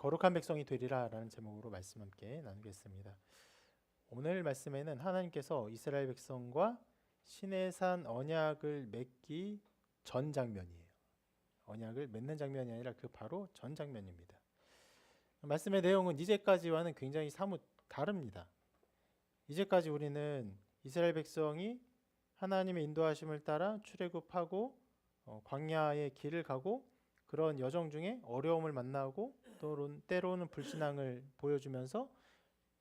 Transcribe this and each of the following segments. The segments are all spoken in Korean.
거룩한 백성이 되리라 라는 제목으로 말씀 함께 나누겠습니다. 오늘 말씀에는 하나님께서 이스라엘 백성과 시내산 언약을 맺기 전 장면이에요. 언약을 맺는 장면이 아니라 그 바로 전 장면입니다. 말씀의 내용은 이제까지와는 굉장히 사뭇 다릅니다. 이제까지 우리는 이스라엘 백성이 하나님의 인도하심을 따라 출애굽하고 광야의 길을 가고 그런 여정 중에 어려움을 만나고 또 때로는 불신앙을 보여주면서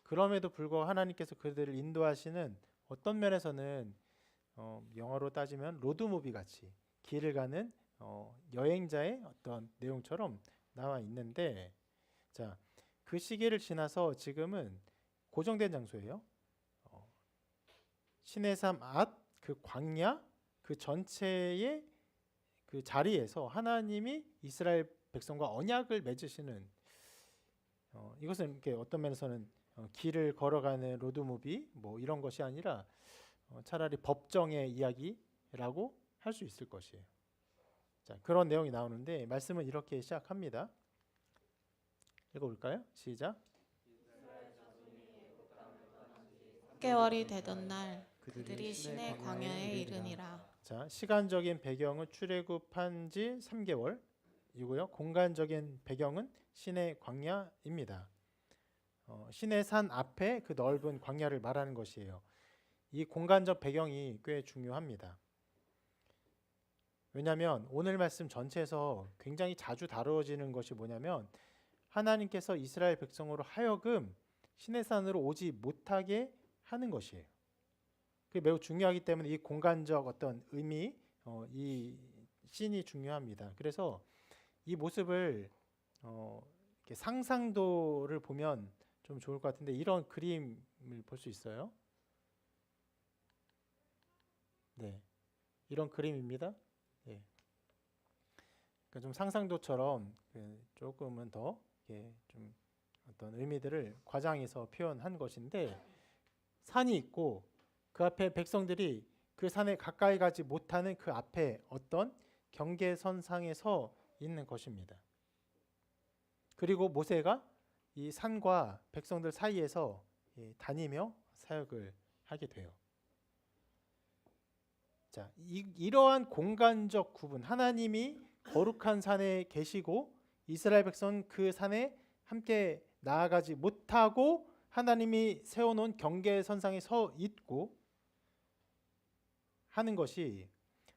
그럼에도 불구하고 하나님께서 그들을 인도하시는 어떤 면에서는 영어로 따지면 로드무비 같이 길을 가는 여행자의 어떤 내용처럼 나와 있는데, 자, 그 시기를 지나서 지금은 고정된 장소예요. 시내산 앞 그 광야 그 전체의 그 자리에서 하나님이 이스라엘 백성과 언약을 맺으시는, 이것은 이렇게 어떤 면에서는 길을 걸어가는 로드무비 뭐 이런 것이 아니라 차라리 법정의 이야기라고 할 수 있을 것이에요. 자, 그런 내용이 나오는데 말씀은 이렇게 시작합니다. 읽어볼까요? 시작. 10개월이 되던 날 그들이 시내 광야에 이르니라. 자, 시간적인 배경은 출애굽한 지 3개월이고요. 공간적인 배경은 시내 광야입니다. 시내 산 앞에 그 넓은 광야를 말하는 것이에요. 이 공간적 배경이 꽤 중요합니다. 왜냐하면 오늘 말씀 전체에서 굉장히 자주 다루어지는 것이 뭐냐면 하나님께서 이스라엘 백성으로 하여금 시내산으로 오지 못하게 하는 것이에요. 그게 매우 중요하기 때문에 이 공간적 어떤 의미, 이 씬이 중요합니다. 그래서 이 모습을 이렇게 상상도를 보면 좀 좋을 것 같은데 이런 그림을 볼 수 있어요. 네, 이런 그림입니다. 예. 그러니까 좀 상상도처럼 조금은 더 좀 어떤 의미들을 과장해서 표현한 것인데, 산이 있고 그 앞에 백성들이 그 산에 가까이 가지 못하는 그 앞에 어떤 경계선상에 서 있는 것입니다. 그리고 모세가 이 산과 백성들 사이에서 다니며 사역을 하게 돼요. 자, 이러한 공간적 구분, 하나님이 거룩한 산에 계시고 이스라엘 백성은 그 산에 함께 나아가지 못하고 하나님이 세워놓은 경계선상에 서 있고 하는 것이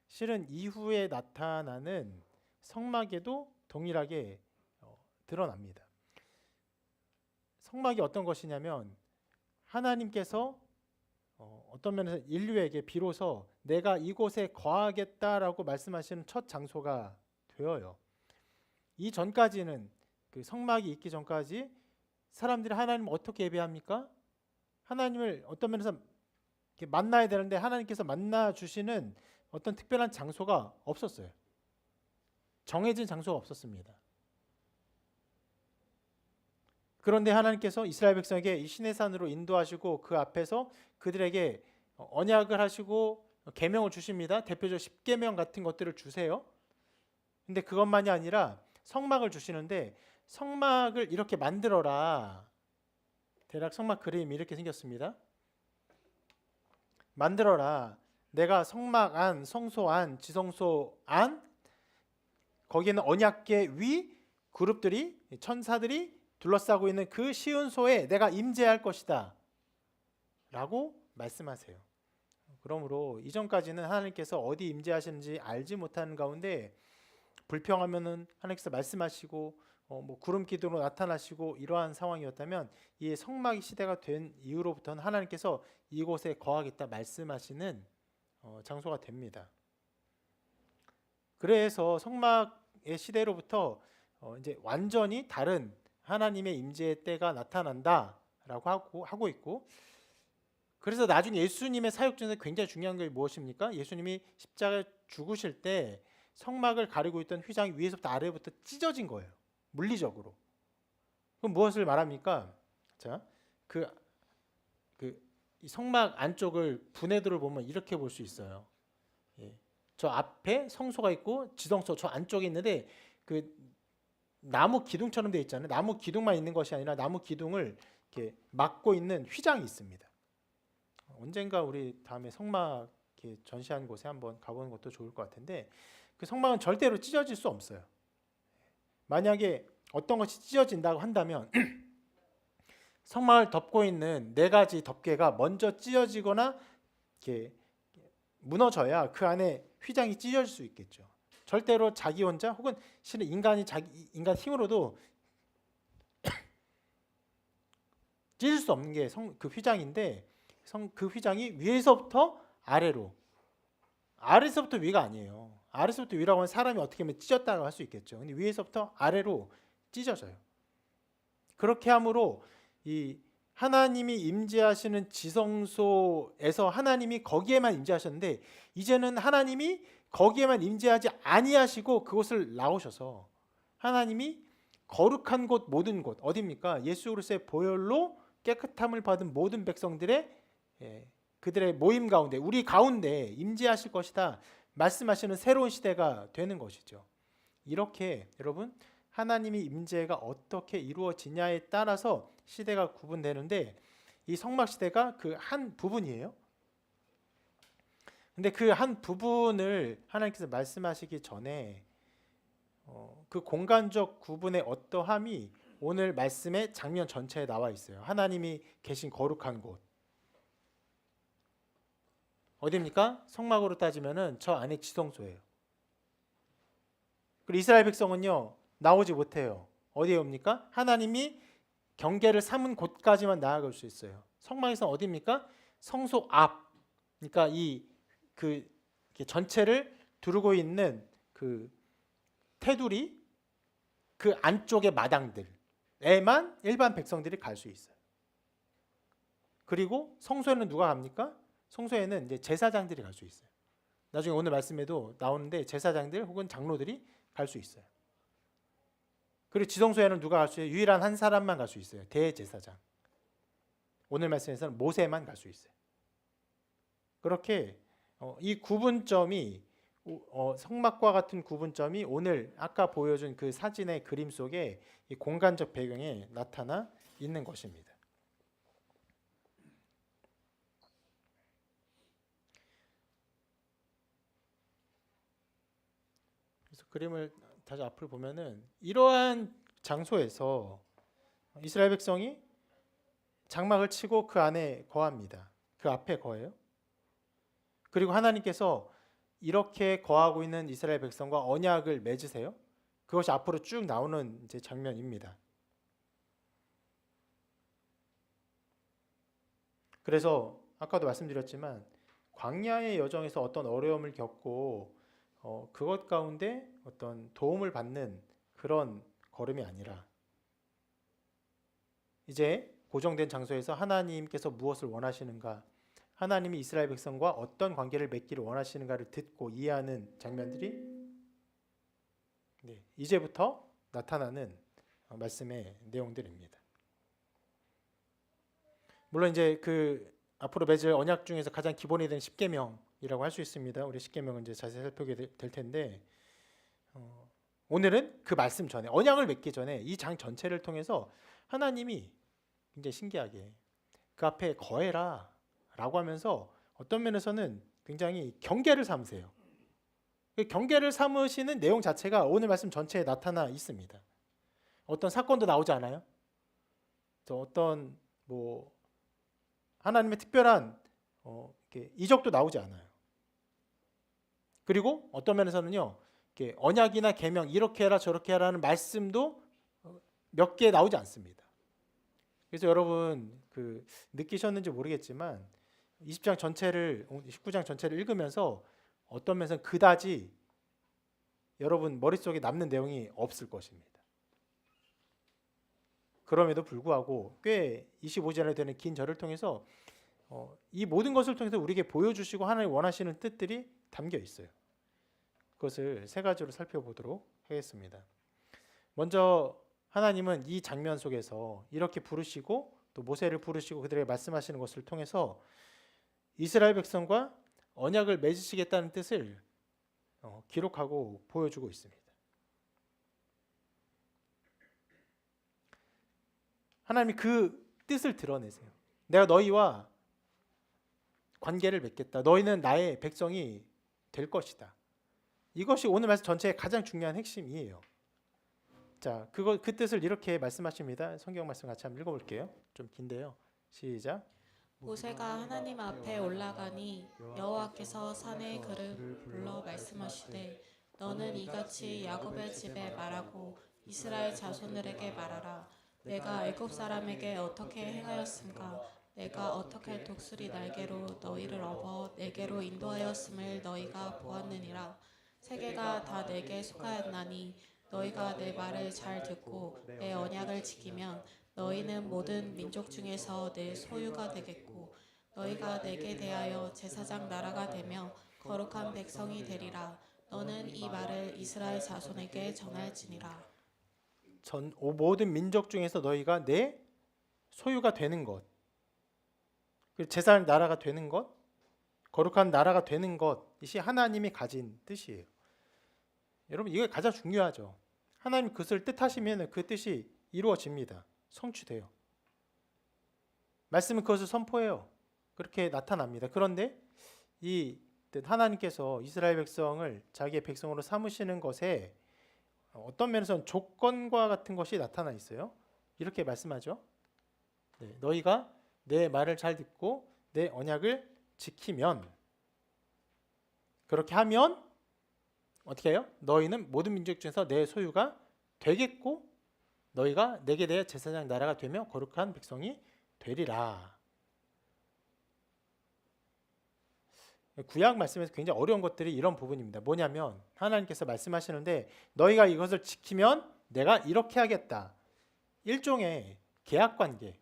실은 이후에 나타나는 성막에도 동일하게 드러납니다. 성막이 어떤 것이냐면 하나님께서 어떤 면에서 인류에게 비로소 내가 이곳에 거하겠다라고 말씀하시는 첫 장소가 되어요. 이 전까지는 그 성막이 있기 전까지 사람들이 하나님을 어떻게 예배합니까? 하나님을 어떤 면에서 만나야 되는데 하나님께서 만나 주시는 어떤 특별한 장소가 없었어요. 정해진 장소가 없었습니다. 그런데 하나님께서 이스라엘 백성에게 이 시내산으로 인도하시고 그 앞에서 그들에게 언약을 하시고 계명을 주십니다. 대표적 10계명 같은 것들을 주세요. 근데 그것만이 아니라 성막을 주시는데 성막을 이렇게 만들어라. 대략 성막 그림이 이렇게 생겼습니다. 만들어라. 내가 성막 안, 성소 안, 지성소 안, 거기에는 언약궤 위 그룹들이, 천사들이 둘러싸고 있는 그 시온소에 내가 임재할 것이다 라고 말씀하세요. 그러므로 이전까지는 하나님께서 어디 임재하시는지 알지 못하는 가운데 불평하면은 하나님께서 말씀하시고 뭐 구름 기둥으로 나타나시고 이러한 상황이었다면, 이 성막이 시대가 된 이후로부터는 하나님께서 이곳에 거하겠다 말씀하시는 장소가 됩니다. 그래서 성막의 시대로부터 이제 완전히 다른 하나님의 임재의 때가 나타난다라고 하고 있고, 그래서 나중에 예수님의 사역 중에서 굉장히 중요한 게 무엇입니까? 예수님이 십자가에 죽으실 때 성막을 가리고 있던 휘장이 위에서부터 아래부터 찢어진 거예요. 물리적으로. 그럼 무엇을 말합니까? 자, 이 성막 안쪽을 분해도를 보면 이렇게 볼 수 있어요. 예. 저 앞에 성소가 있고 지성소 저 안쪽에 있는데 그 나무 기둥처럼 되어 있잖아요. 나무 기둥만 있는 것이 아니라 나무 기둥을 이렇게 막고 있는 휘장이 있습니다. 언젠가 우리 다음에 성막 이렇게 전시한 곳에 한번 가보는 것도 좋을 것 같은데, 그 성막은 절대로 찢어질 수 없어요. 만약에 어떤 것이 찢어진다고 한다면 성막을 덮고 있는 4가지 덮개가 먼저 찢어지거나 이렇게 무너져야 그 안에 휘장이 찢어질 수 있겠죠. 절대로 자기 혼자 혹은 실은 인간 힘으로도 찢을 수 없는 게 그 휘장인데, 그 휘장이 위에서부터 아래로, 아래서부터 위가 아니에요. 아래서부터 위라고 하면 사람이 어떻게 하면 찢었다고 할 수 있겠죠. 근데 위에서부터 아래로 찢어져요. 그렇게 함으로 이 하나님이 임재하시는 지성소에서 하나님이 거기에만 임재하셨는데, 이제는 하나님이 거기에만 임재하지 아니하시고 그곳을 나오셔서 하나님이 거룩한 곳, 모든 곳, 어디입니까? 예수 그리스도의 보혈로 깨끗함을 받은 모든 백성들의 그들의 모임 가운데, 우리 가운데 임재하실 것이다 말씀하시는 새로운 시대가 되는 것이죠. 이렇게 여러분, 하나님이 임재가 어떻게 이루어지냐에 따라서 시대가 구분되는데, 이 성막 시대가 그 한 부분이에요. 근데 그 한 부분을 하나님께서 말씀하시기 전에 그 공간적 구분의 어떠함이 오늘 말씀의 장면 전체에 나와 있어요. 하나님이 계신 거룩한 곳 어디입니까? 성막으로 따지면은 저 안에 지성소예요. 그리고 이스라엘 백성은요, 나오지 못해요. 어디에 옵니까? 하나님이 경계를 삼은 곳까지만 나아갈 수 있어요. 성막에서 어디입니까? 성소 앞. 그러니까 그 전체를 두르고 있는 그 테두리, 그 안쪽의 마당들에만 일반 백성들이 갈 수 있어요. 그리고 성소에는 누가 갑니까? 성소에는 이제 제사장들이 갈 수 있어요. 나중에 오늘 말씀에도 나오는데 제사장들 혹은 장로들이 갈 수 있어요. 그리고 지성소에는 누가 갈 수 있어요? 유일한 한 사람만 갈 수 있어요. 대제사장. 오늘 말씀에서는 모세만 갈 수 있어요. 그렇게 이 구분점이 성막과 같은 구분점이 오늘 아까 보여준 그 사진의 그림 속에 이 공간적 배경에 나타나 있는 것입니다. 그래서 그림을 다시 앞을 보면은 이러한 장소에서 이스라엘 백성이 장막을 치고 그 안에 거합니다. 그 앞에 거해요. 그리고 하나님께서 이렇게 거하고 있는 이스라엘 백성과 언약을 맺으세요. 그것이 앞으로 쭉 나오는 이제 장면입니다. 그래서 아까도 말씀드렸지만 광야의 여정에서 어떤 어려움을 겪고 그것 가운데 어떤 도움을 받는 그런 걸음이 아니라, 이제 고정된 장소에서 하나님께서 무엇을 원하시는가, 하나님이 이스라엘 백성과 어떤 관계를 맺기를 원하시는가를 듣고 이해하는 장면들이 이제부터 나타나는 말씀의 내용들입니다. 물론 이제 그 앞으로 맺을 언약 중에서 가장 기본이 된 십계명이라고 할 수 있습니다. 우리 십계명은 이제 자세히 살펴보게 될 텐데, 오늘은 그 말씀 전에, 언약을 맺기 전에 이 장 전체를 통해서 하나님이 굉장히 신기하게 그 앞에 거해라 라고 하면서 어떤 면에서는 굉장히 경계를 삼으세요. 그 경계를 삼으시는 내용 자체가 오늘 말씀 전체에 나타나 있습니다. 어떤 사건도 나오지 않아요. 또 어떤 하나님의 특별한 이적도 나오지 않아요. 그리고 어떤 면에서는요, 언약이나 계명 이렇게 해라 저렇게 해라는 말씀도 몇 개 나오지 않습니다. 그래서 여러분 느끼셨는지 모르겠지만 20장 전체를 19장 전체를 읽으면서 어떤 면에서는 그다지 여러분 머릿속에 남는 내용이 없을 것입니다. 그럼에도 불구하고 꽤 25절에 되는 긴 절을 통해서 이 모든 것을 통해서 우리에게 보여주시고 하나님 원하시는 뜻들이 담겨 있어요. 그것을 세 가지로 살펴보도록 하겠습니다. 먼저 하나님은 이 장면 속에서 이렇게 부르시고 또 모세를 부르시고 그들에게 말씀하시는 것을 통해서 이스라엘 백성과 언약을 맺으시겠다는 뜻을 기록하고 보여주고 있습니다. 하나님이 그 뜻을 드러내세요. 내가 너희와 관계를 맺겠다. 너희는 나의 백성이 될 것이다. 이것이 오늘 말씀 전체의 가장 중요한 핵심이에요. 자, 그 뜻을 이렇게 말씀하십니다. 성경 말씀 같이 한번 읽어볼게요. 좀 긴데요. 시작. 모세가 하나님 앞에 올라가니 여호와께서 산에 그를 불러 말씀하시되 너는 이같이 야곱의 집에 말하고 이스라엘 자손들에게 말하라. 내가 애굽 사람에게 어떻게 행하였음까? 내가 어떻게 독수리 날개로 너희를 업어 내게로 인도하였음을 너희가 보았느니라. 세계가 다 내게 속하였나니 너희가 내 말을 잘 듣고 내 언약을 지키면 너희는 모든 민족 중에서 내 소유가 되겠고 너희가 내게 대하여 제사장 나라가 되며 거룩한 백성이 되리라. 너는 이 말을 이스라엘 자손에게 전할지니라. 모든 민족 중에서 너희가 내 소유가 되는 것, 제사장 나라가 되는 것, 거룩한 나라가 되는 것이 하나님이 가진 뜻이에요. 여러분 이게 가장 중요하죠. 하나님 그것을 뜻하시면 그 뜻이 이루어집니다. 성취돼요. 말씀은 그것을 선포해요. 그렇게 나타납니다. 그런데 이 뜻 하나님께서 이스라엘 백성을 자기의 백성으로 삼으시는 것에 어떤 면에서는 조건과 같은 것이 나타나 있어요. 이렇게 말씀하죠. 네, 너희가 내 말을 잘 듣고 내 언약을 지키면, 그렇게 하면 어떻게 해요? 너희는 모든 민족 중에서 내 소유가 되겠고 너희가 내게 대해 제사장 나라가 되며 거룩한 백성이 되리라. 구약 말씀에서 굉장히 어려운 것들이 이런 부분입니다. 뭐냐면 하나님께서 말씀하시는데 너희가 이것을 지키면 내가 이렇게 하겠다. 일종의 계약 관계,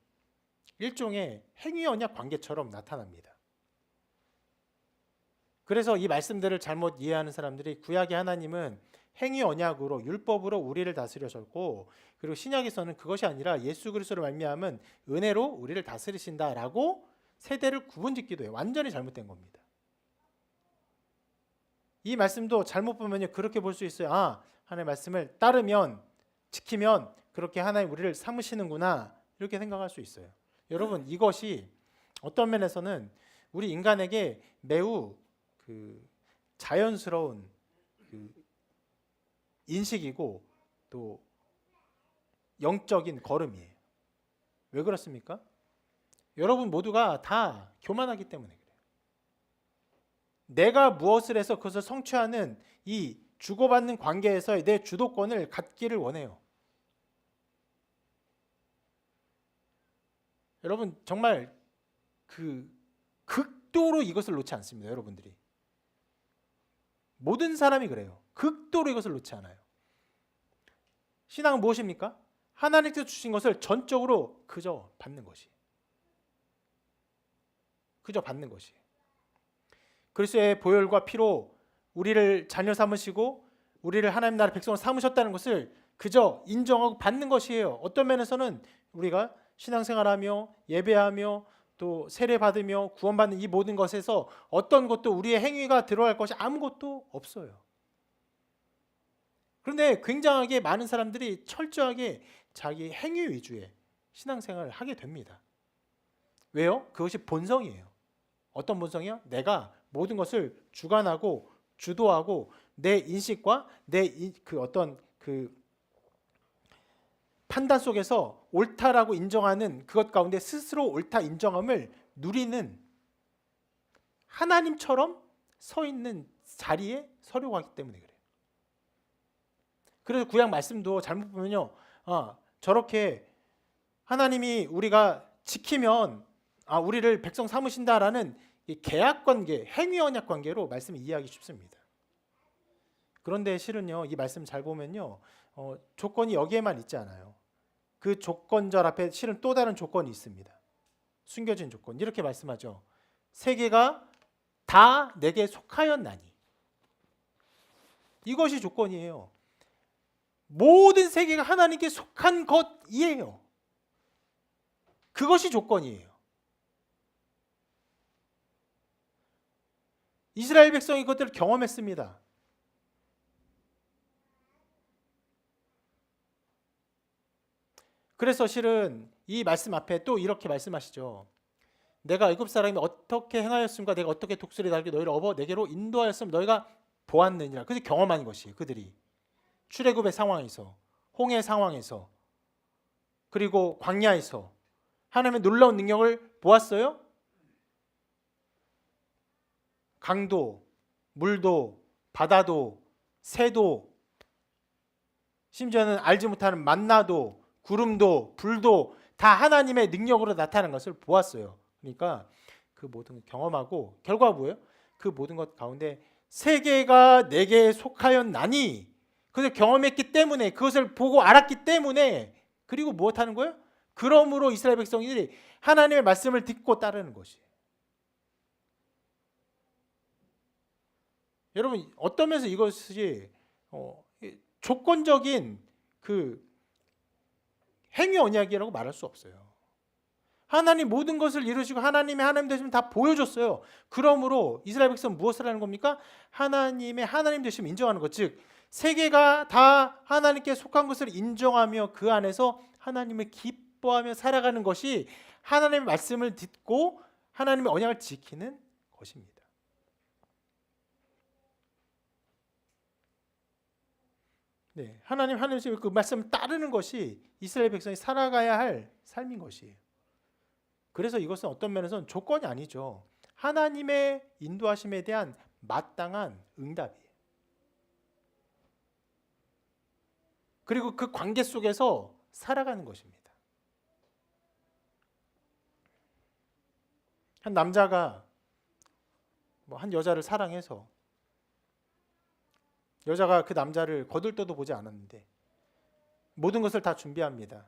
일종의 행위 언약 관계처럼 나타납니다. 그래서 이 말씀들을 잘못 이해하는 사람들이 구약의 하나님은 행위 언약으로 율법으로 우리를 다스려셨고, 그리고 신약에서는 그것이 아니라 예수 그리스도로 말미암은 은혜로 우리를 다스리신다라고 세대를 구분짓기도 해요. 완전히 잘못된 겁니다. 이 말씀도 잘못 보면요 그렇게 볼 수 있어요. 아, 하나님의 말씀을 따르면, 지키면 그렇게 하나님 우리를 삼으시는구나, 이렇게 생각할 수 있어요. 여러분 이것이 어떤 면에서는 우리 인간에게 매우 자연스러운 인식이고 또 영적인 걸음이에요. 왜 그렇습니까? 여러분 모두가 다 교만하기 때문에 그래요. 내가 무엇을 해서 그것을 성취하는 이 주고받는 관계에서의 내 주도권을 갖기를 원해요. 여러분 정말 극도로 이것을 놓지 않습니다. 여러분들이 모든 사람이 그래요. 극도로 이것을 놓지 않아요. 신앙은 무엇입니까? 하나님께서 주신 것을 전적으로 그저 받는 것이. 그저 받는 것이. 그리스도의 보혈과 피로 우리를 자녀 삼으시고 우리를 하나님 나라 백성으로 삼으셨다는 것을 그저 인정하고 받는 것이에요. 어떤 면에서는 우리가 신앙생활하며 예배하며 또 세례받으며 구원받는 이 모든 것에서 어떤 것도 우리의 행위가 들어갈 것이 아무것도 없어요. 그런데 굉장하게 많은 사람들이 철저하게 자기 행위 위주의 신앙생활을 하게 됩니다. 왜요? 그것이 본성이에요. 어떤 본성이요? 내가 모든 것을 주관하고 주도하고 내 인식과 내 어떤 판단 속에서 옳다라고 인정하는 그것 가운데 스스로 옳다 인정함을 누리는 하나님처럼 서 있는 자리에 서려고 하기 때문에 그래요. 그래서 구약 말씀도 잘못 보면요, 저렇게 하나님이 우리가 지키면 우리를 백성 삼으신다라는 이 계약 관계, 행위 언약 관계로 말씀을 이해하기 쉽습니다. 그런데 실은요, 이 말씀 잘 보면요, 조건이 여기에만 있지 않아요. 그 조건절 앞에 실은 또 다른 조건이 있습니다. 숨겨진 조건. 이렇게 말씀하죠. 세계가 다 내게 속하였나니. 이것이 조건이에요. 모든 세계가 하나님께 속한 것이에요. 그것이 조건이에요. 이스라엘 백성이 그것들을 경험했습니다. 그래서 실은 이 말씀 앞에 또 이렇게 말씀하시죠. 내가 애굽 사람이 어떻게 행하였음과 내가 어떻게 독수리 달게 너희를 업어 내게로 인도하였음 너희가 보았느니라. 그래서 경험한 것이 그들이 출애굽의 상황에서, 홍해 상황에서, 그리고 광야에서 하나님의 놀라운 능력을 보았어요. 강도, 물도, 바다도, 새도, 심지어는 알지 못하는 만나도, 구름도, 불도 다 하나님의 능력으로 나타나는 것을 보았어요. 그러니까 그 모든 걸 경험하고 결과가 뭐예요? 그 모든 것 가운데 세계가 내게 속하였나니 그것을 경험했기 때문에 그것을 보고 알았기 때문에 그리고 무엇하는 거예요? 그러므로 이스라엘 백성들이 하나님의 말씀을 듣고 따르는 것이에요. 여러분 어떤 면에서 이것이 조건적인 그 행위 언약이라고 말할 수 없어요. 하나님 모든 것을 이루시고 하나님의 하나님 되심을 다 보여줬어요. 그러므로 이스라엘 백성은 무엇을 하는 겁니까? 하나님의 하나님 되심을 인정하는 것. 즉 세계가 다 하나님께 속한 것을 인정하며 그 안에서 하나님을 기뻐하며 살아가는 것이 하나님의 말씀을 듣고 하나님의 언약을 지키는 것입니다. 네, 하나님의 그 말씀을 따르는 것이 이스라엘 백성이 살아가야 할 삶인 것이에요. 그래서 이것은 어떤 면에서는 조건이 아니죠. 하나님의 인도하심에 대한 마땅한 응답이에요. 그리고 그 관계 속에서 살아가는 것입니다. 한 남자가 한 여자를 사랑해서 여자가 그 남자를 거들떠도 보지 않았는데 모든 것을 다 준비합니다.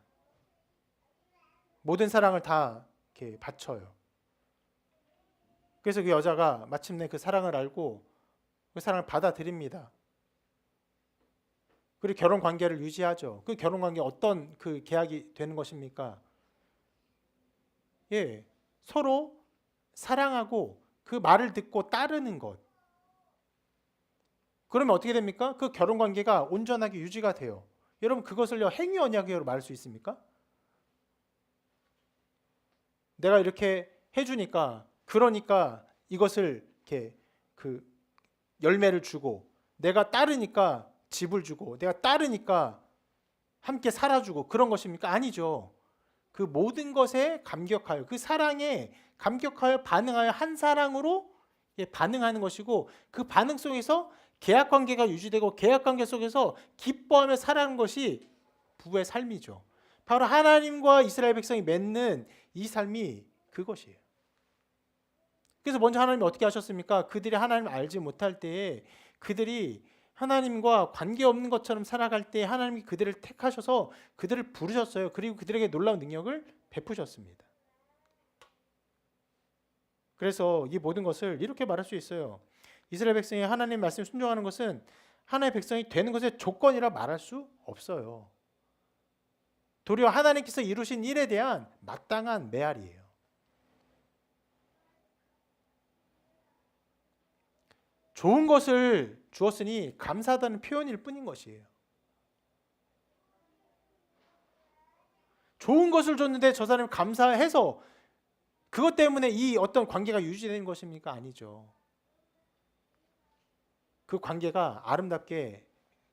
모든 사랑을 다 이렇게 바쳐요. 그래서 그 여자가 마침내 그 사랑을 알고 그 사랑을 받아들입니다. 그리고 결혼 관계를 유지하죠. 그 결혼 관계 어떤 그 계약이 되는 것입니까? 예, 서로 사랑하고 그 말을 듣고 따르는 것. 그러면 어떻게 됩니까? 그 결혼 관계가 온전하게 유지가 돼요. 여러분 그것을요 행위 언약으로 말할 수 있습니까? 내가 이렇게 해주니까 그러니까 이것을 이렇게 그 열매를 주고 내가 따르니까 집을 주고 내가 따르니까 함께 살아주고 그런 것입니까? 아니죠. 그 모든 것에 감격하여 그 사랑에 감격하여 반응하여 한 사랑으로 반응하는 것이고 그 반응 속에서 계약 관계가 유지되고 계약 관계 속에서 기뻐하며 살아가는 것이 부부의 삶이죠. 바로 하나님과 이스라엘 백성이 맺는 이 삶이 그것이에요. 그래서 먼저 하나님이 어떻게 하셨습니까? 그들이 하나님을 알지 못할 때에 그들이 하나님과 관계없는 것처럼 살아갈 때 하나님이 그들을 택하셔서 그들을 부르셨어요. 그리고 그들에게 놀라운 능력을 베푸셨습니다. 그래서 이 모든 것을 이렇게 말할 수 있어요. 이스라엘 백성이 하나님 말씀에 순종하는 것은 하나님의 백성이 되는 것의 조건이라 말할 수 없어요. 도리어 하나님께서 이루신 일에 대한 마땅한 메아리예요. 좋은 것을 주었으니 감사하다는 표현일 뿐인 것이에요. 좋은 것을 줬는데 저 사람이 감사해서 그것 때문에 이 어떤 관계가 유지되는 것입니까? 아니죠. 그 관계가 아름답게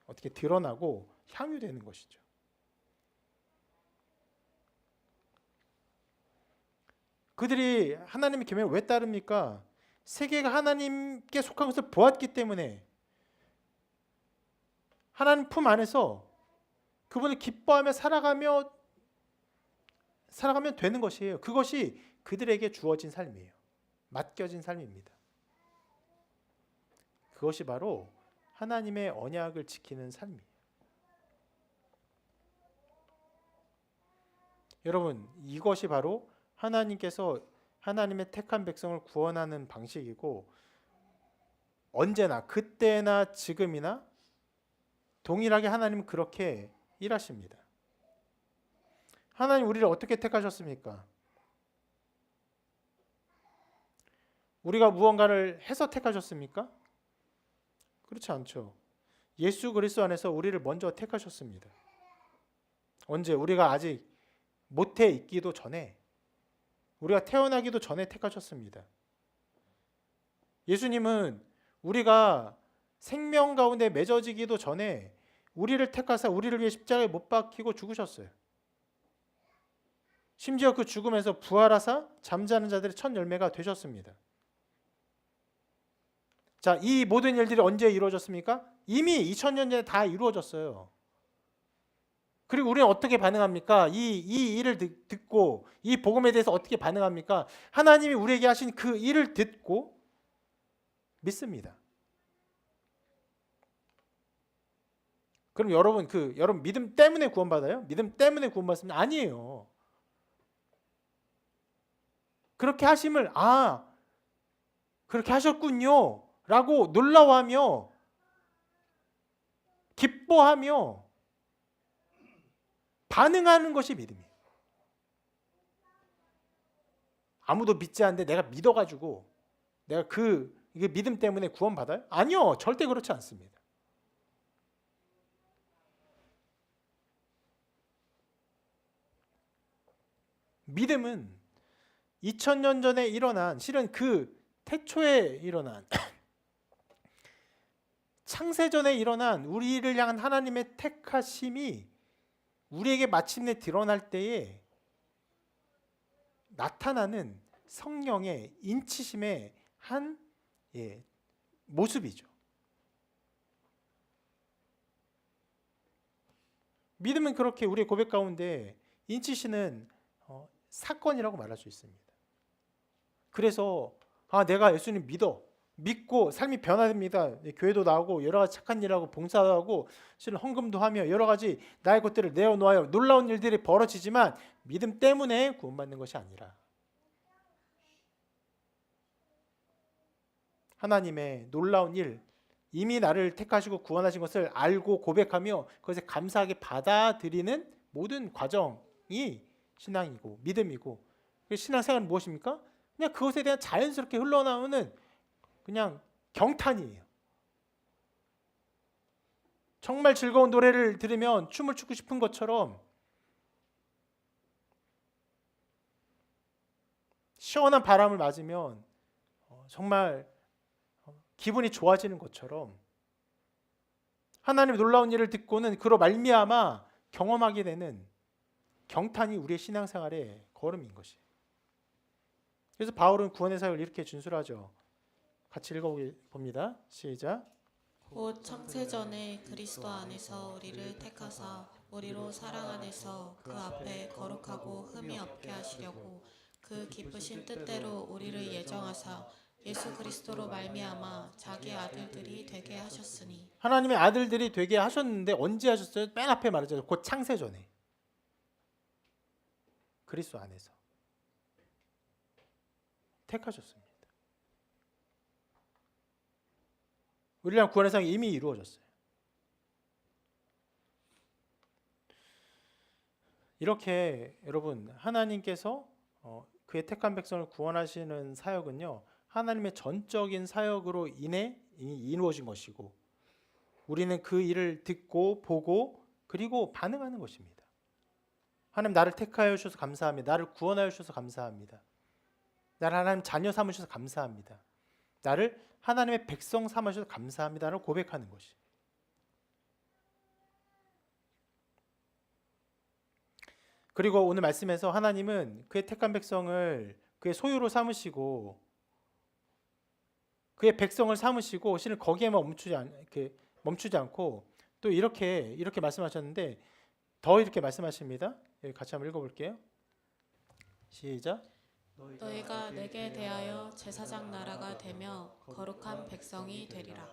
어떻게 드러나고 향유되는 것이죠. 그들이 하나님의 계명을 왜 따릅니까? 세계가 하나님께 속한 것을 보았기 때문에 하나님 품 안에서 그분을 기뻐하며 살아가면 되는 것이에요. 그것이 그들에게 주어진 삶이에요. 맡겨진 삶입니다. 그것이 바로 하나님의 언약을 지키는 삶이에요. 여러분, 이것이 바로 하나님께서 하나님의 택한 백성을 구원하는 방식이고 언제나 그때나 지금이나 동일하게 하나님은 그렇게 일하십니다. 하나님 우리를 어떻게 택하셨습니까? 우리가 무언가를 해서 택하셨습니까? 그렇지 않죠. 예수 그리스도 안에서 우리를 먼저 택하셨습니다. 언제? 우리가 아직 모태 있기도 전에, 우리가 태어나기도 전에 택하셨습니다. 예수님은 우리가 생명 가운데 맺어지기도 전에 우리를 택하사 우리를 위해 십자가에 못 박히고 죽으셨어요. 심지어 그 죽음에서 부활하사 잠자는 자들의 첫 열매가 되셨습니다. 자, 이 모든 일들이 언제 이루어졌습니까? 이미 2000년 전에 다 이루어졌어요. 그리고 우리는 어떻게 반응합니까? 이 일을 듣고 이 복음에 대해서 어떻게 반응합니까? 하나님이 우리에게 하신 그 일을 듣고 믿습니다. 그럼 여러분 여러분 믿음 때문에 구원받아요? 믿음 때문에 구원받습니다? 아니에요. 그렇게 하심을 그렇게 하셨군요 라고 놀라워하며 기뻐하며 반응하는 것이 믿음이에요. 아무도 믿지 않는데 내가 믿어가지고 내가 이게 믿음 때문에 구원받아요? 아니요, 절대 그렇지 않습니다. 믿음은 2000년 전에 일어난, 실은 그 태초에 일어난 창세전에 일어난 우리를 향한 하나님의 택하심이 우리에게 마침내 드러날 때에 나타나는 성령의 인치심의 한 모습이죠. 믿음은 그렇게 우리의 고백 가운데 인치시는 사건이라고 말할 수 있습니다. 그래서 내가 예수님 믿고 삶이 변화됩니다. 교회도 나오고 여러 가지 착한 일하고 봉사도 하고 실은 헌금도 하며 여러 가지 나의 것들을 내어놓아요. 놀라운 일들이 벌어지지만 믿음 때문에 구원받는 것이 아니라 하나님의 놀라운 일, 이미 나를 택하시고 구원하신 것을 알고 고백하며 그것에 감사하게 받아들이는 모든 과정이 신앙이고 믿음이고, 신앙생활은 무엇입니까? 그냥 그것에 대한 자연스럽게 흘러나오는 그냥 경탄이에요. 정말 즐거운 노래를 들으면 춤을 추고 싶은 것처럼, 시원한 바람을 맞으면 정말 기분이 좋아지는 것처럼 하나님의 놀라운 일을 듣고는 그로 말미암아 경험하게 되는 경탄이 우리의 신앙생활의 걸음인 것이에요. 그래서 바울은 구원의 사역을 이렇게 준수하죠. 같이 읽어봅니다. 시작. 곧 창세전에 그리스도 안에서 우리를 택하사 우리로 사랑 안에서 그 앞에 거룩하고 흠이 없게 하시려고 그 기쁘신 뜻대로 우리를 예정하사 예수 그리스도로 말미암아 자기 아들들이 되게 하셨으니. 하나님의 아들들이 되게 하셨는데 언제 하셨어요? 맨 앞에 말하죠. 곧 창세전에. 그리스도 안에서 택하셨습니다. 우리를 향한 구원의 사역이 이미 이루어졌어요. 이렇게 여러분, 하나님께서 그의 택한 백성을 구원하시는 사역은요, 하나님의 전적인 사역으로 인해 이루어진 것이고, 우리는 그 일을 듣고 보고 그리고 반응하는 것입니다. 하나님, 나를 택하여 주셔서 감사합니다. 나를 구원하여 주셔서 감사합니다. 나를 하나님 자녀 삼으셔서 감사합니다. 나를 하나님의 백성 삼으셔서 감사합니다라고 고백하는 것이. 그리고 오늘 말씀에서 하나님은 그의 택한 백성을 그의 소유로 삼으시고 그의 백성을 삼으시고 실은 거기에만 멈추지 않고 또 이렇게 말씀하셨는데 더 이렇게 말씀하십니다. 같이 한번 읽어볼게요. 시작. 너희가 내게 대하여 제사장 나라가 되며 거룩한 백성이 되리라.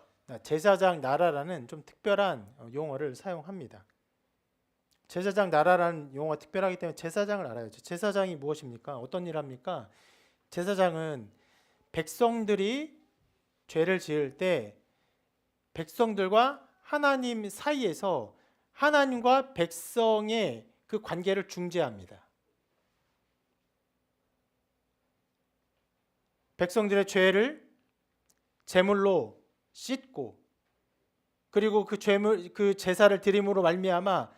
제사장 나라라는 좀 특별한 용어를 사용합니다. 제사장 나라라는 용어가 특별하기 때문에 제사장을 알아야죠. 제사장이 무엇입니까? 어떤 일을 합니까? 제사장은 백성들이 죄를 지을 때 백성들과 하나님 사이에서 하나님과 백성의 그 관계를 중재합니다. 백성들의 죄를 제물로 씻고 그리고 그 제사를 드림으로 말미암아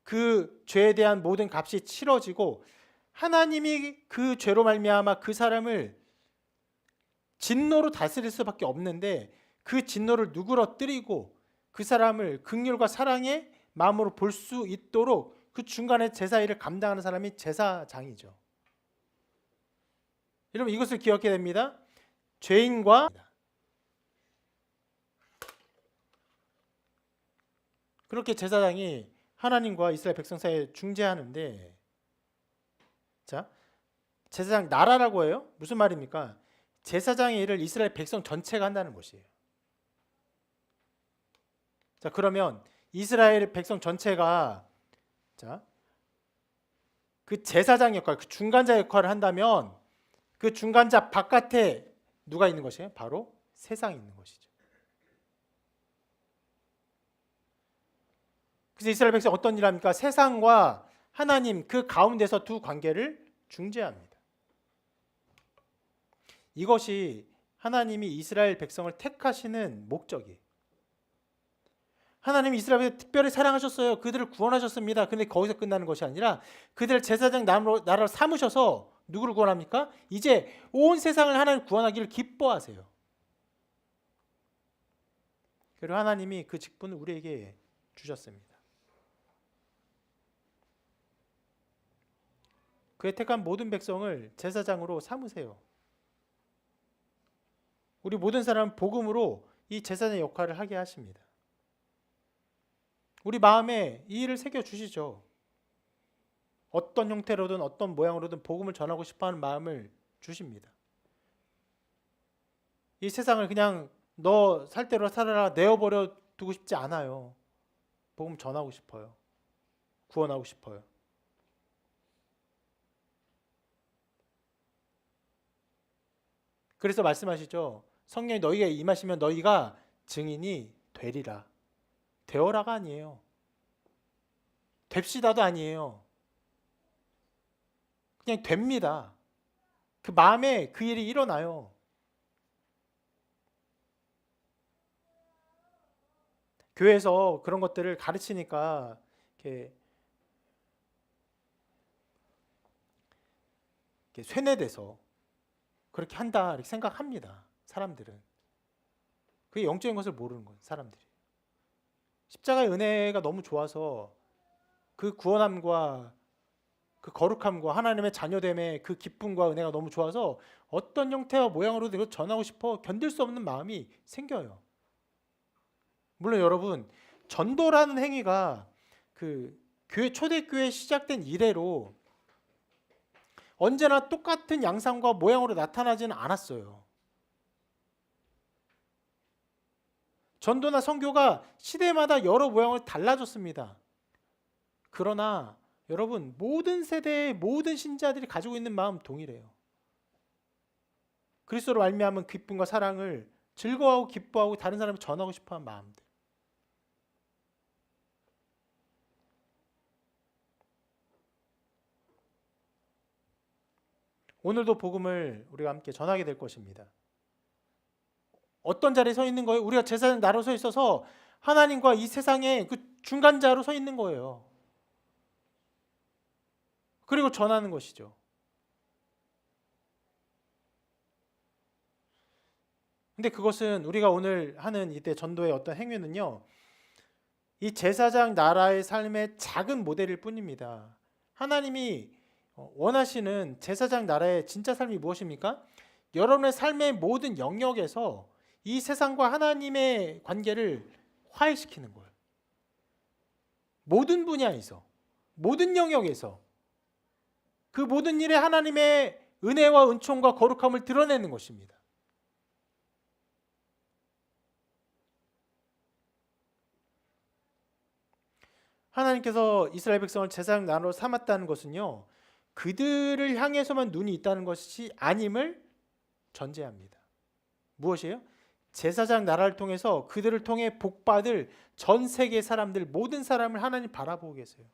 그 죄에 대한 모든 값이 치러지고 하나님이 그 죄로 말미암아 그 사람을 진노로 다스릴 수밖에 없는데 그 진노를 누그러뜨리고 그 사람을 긍휼과 사랑의 마음으로 볼 수 있도록 그 중간에 제사 일을 감당하는 사람이 제사장이죠. 여러분 이것을 기억해야 됩니다. 죄인과 그렇게 제사장이 하나님과 이스라엘 백성 사이에 중재하는데, 자, 제사장 나라라고 해요? 무슨 말입니까? 제사장의 일을 이스라엘 백성 전체가 한다는 것이에요. 자, 그러면 이스라엘 백성 전체가 그 제사장 역할, 그 중간자 역할을 한다면 그 중간자 바깥에 누가 있는 것이에요? 바로 세상이 있는 것이죠. 그래서 이스라엘 백성 어떤 일을 합니까? 세상과 하나님 그 가운데서 두 관계를 중재합니다. 이것이 하나님이 이스라엘 백성을 택하시는 목적이에요. 하나님이 이스라엘을 특별히 사랑하셨어요. 그들을 구원하셨습니다. 근데 거기서 끝나는 것이 아니라 그들을 제사장 나라로 삼으셔서 누구를 구원합니까? 이제 온 세상을 하나님 구원하기를 기뻐하세요. 그리고 하나님이 그 직분을 우리에게 주셨습니다. 그의 택한 모든 백성을 제사장으로 삼으세요. 우리 모든 사람은 복음으로 이 제사장의 역할을 하게 하십니다. 우리 마음에 이 일을 새겨주시죠. 어떤 형태로든 어떤 모양으로든 복음을 전하고 싶어하는 마음을 주십니다. 이 세상을 그냥 너 살 대로 살아라 내어버려 두고 싶지 않아요. 복음 전하고 싶어요. 구원하고 싶어요. 그래서 말씀하시죠. 성령이 너희에게 임하시면 너희가 증인이 되리라. 되어라가 아니에요. 됩시다도 아니에요. 그냥 됩니다. 그 마음에 그 일이 일어나요. 교회에서 그런 것들을 가르치니까 이렇게 쇠뇌돼서 그렇게 한다 이렇게 생각합니다. 사람들은. 그게 영적인 것을 모르는 거예요. 사람들이. 십자가의 은혜가 너무 좋아서 그 구원함과 그 거룩함과 하나님의 자녀됨의 그 기쁨과 은혜가 너무 좋아서 어떤 형태와 모양으로도 이걸 전하고 싶어 견딜 수 없는 마음이 생겨요. 물론 여러분 전도라는 행위가 그 교회 초대교회 시작된 이래로 언제나 똑같은 양상과 모양으로 나타나지는 않았어요. 전도나 선교가 시대마다 여러 모양을 달라졌습니다. 그러나 여러분 모든 세대의 모든 신자들이 가지고 있는 마음 동일해요. 그리스도로 말미암은 기쁨과 사랑을 즐거워하고 기뻐하고 다른 사람을 전하고 싶어하는 마음들. 오늘도 복음을 우리가 함께 전하게 될 것입니다. 어떤 자리에 서 있는 거예요? 우리가 제사장 나로 서 있어서 하나님과 이 세상의 그 중간자로 서 있는 거예요. 그리고 전하는 것이죠. 근데 그것은 우리가 오늘 하는 이때 전도의 어떤 행위는요, 이 제사장 나라의 삶의 작은 모델일 뿐입니다. 하나님이 원하시는 제사장 나라의 진짜 삶이 무엇입니까? 여러분의 삶의 모든 영역에서 이 세상과 하나님의 관계를 화해시키는 거예요. 모든 분야에서, 모든 영역에서 그 모든 일에 하나님의 은혜와 은총과 거룩함을 드러내는 것입니다. 하나님께서 이스라엘 백성을 제사장 나라로 삼았다는 것은요, 그들을 향해서만 눈이 있다는 것이 아님을 전제합니다. 무엇이에요? 제사장 나라를 통해서 그들을 통해 복받을 전 세계 사람들, 모든 사람을 하나님 바라보고 계세요.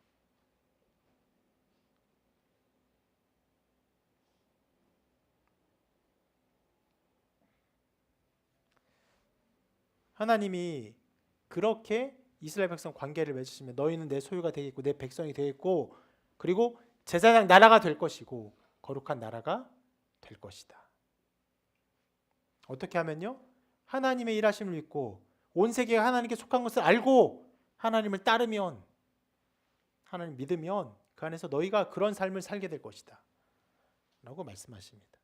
하나님이 그렇게 이스라엘 백성 관계를 맺으시면 너희는 내 소유가 되겠고 내 백성이 되겠고 그리고 제사장 나라가 될 것이고 거룩한 나라가 될 것이다. 어떻게 하면요? 하나님의 일하심을 믿고 온 세계가 하나님께 속한 것을 알고 하나님을 따르면 하나님 믿으면 그 안에서 너희가 그런 삶을 살게 될 것이다 라고 말씀하십니다.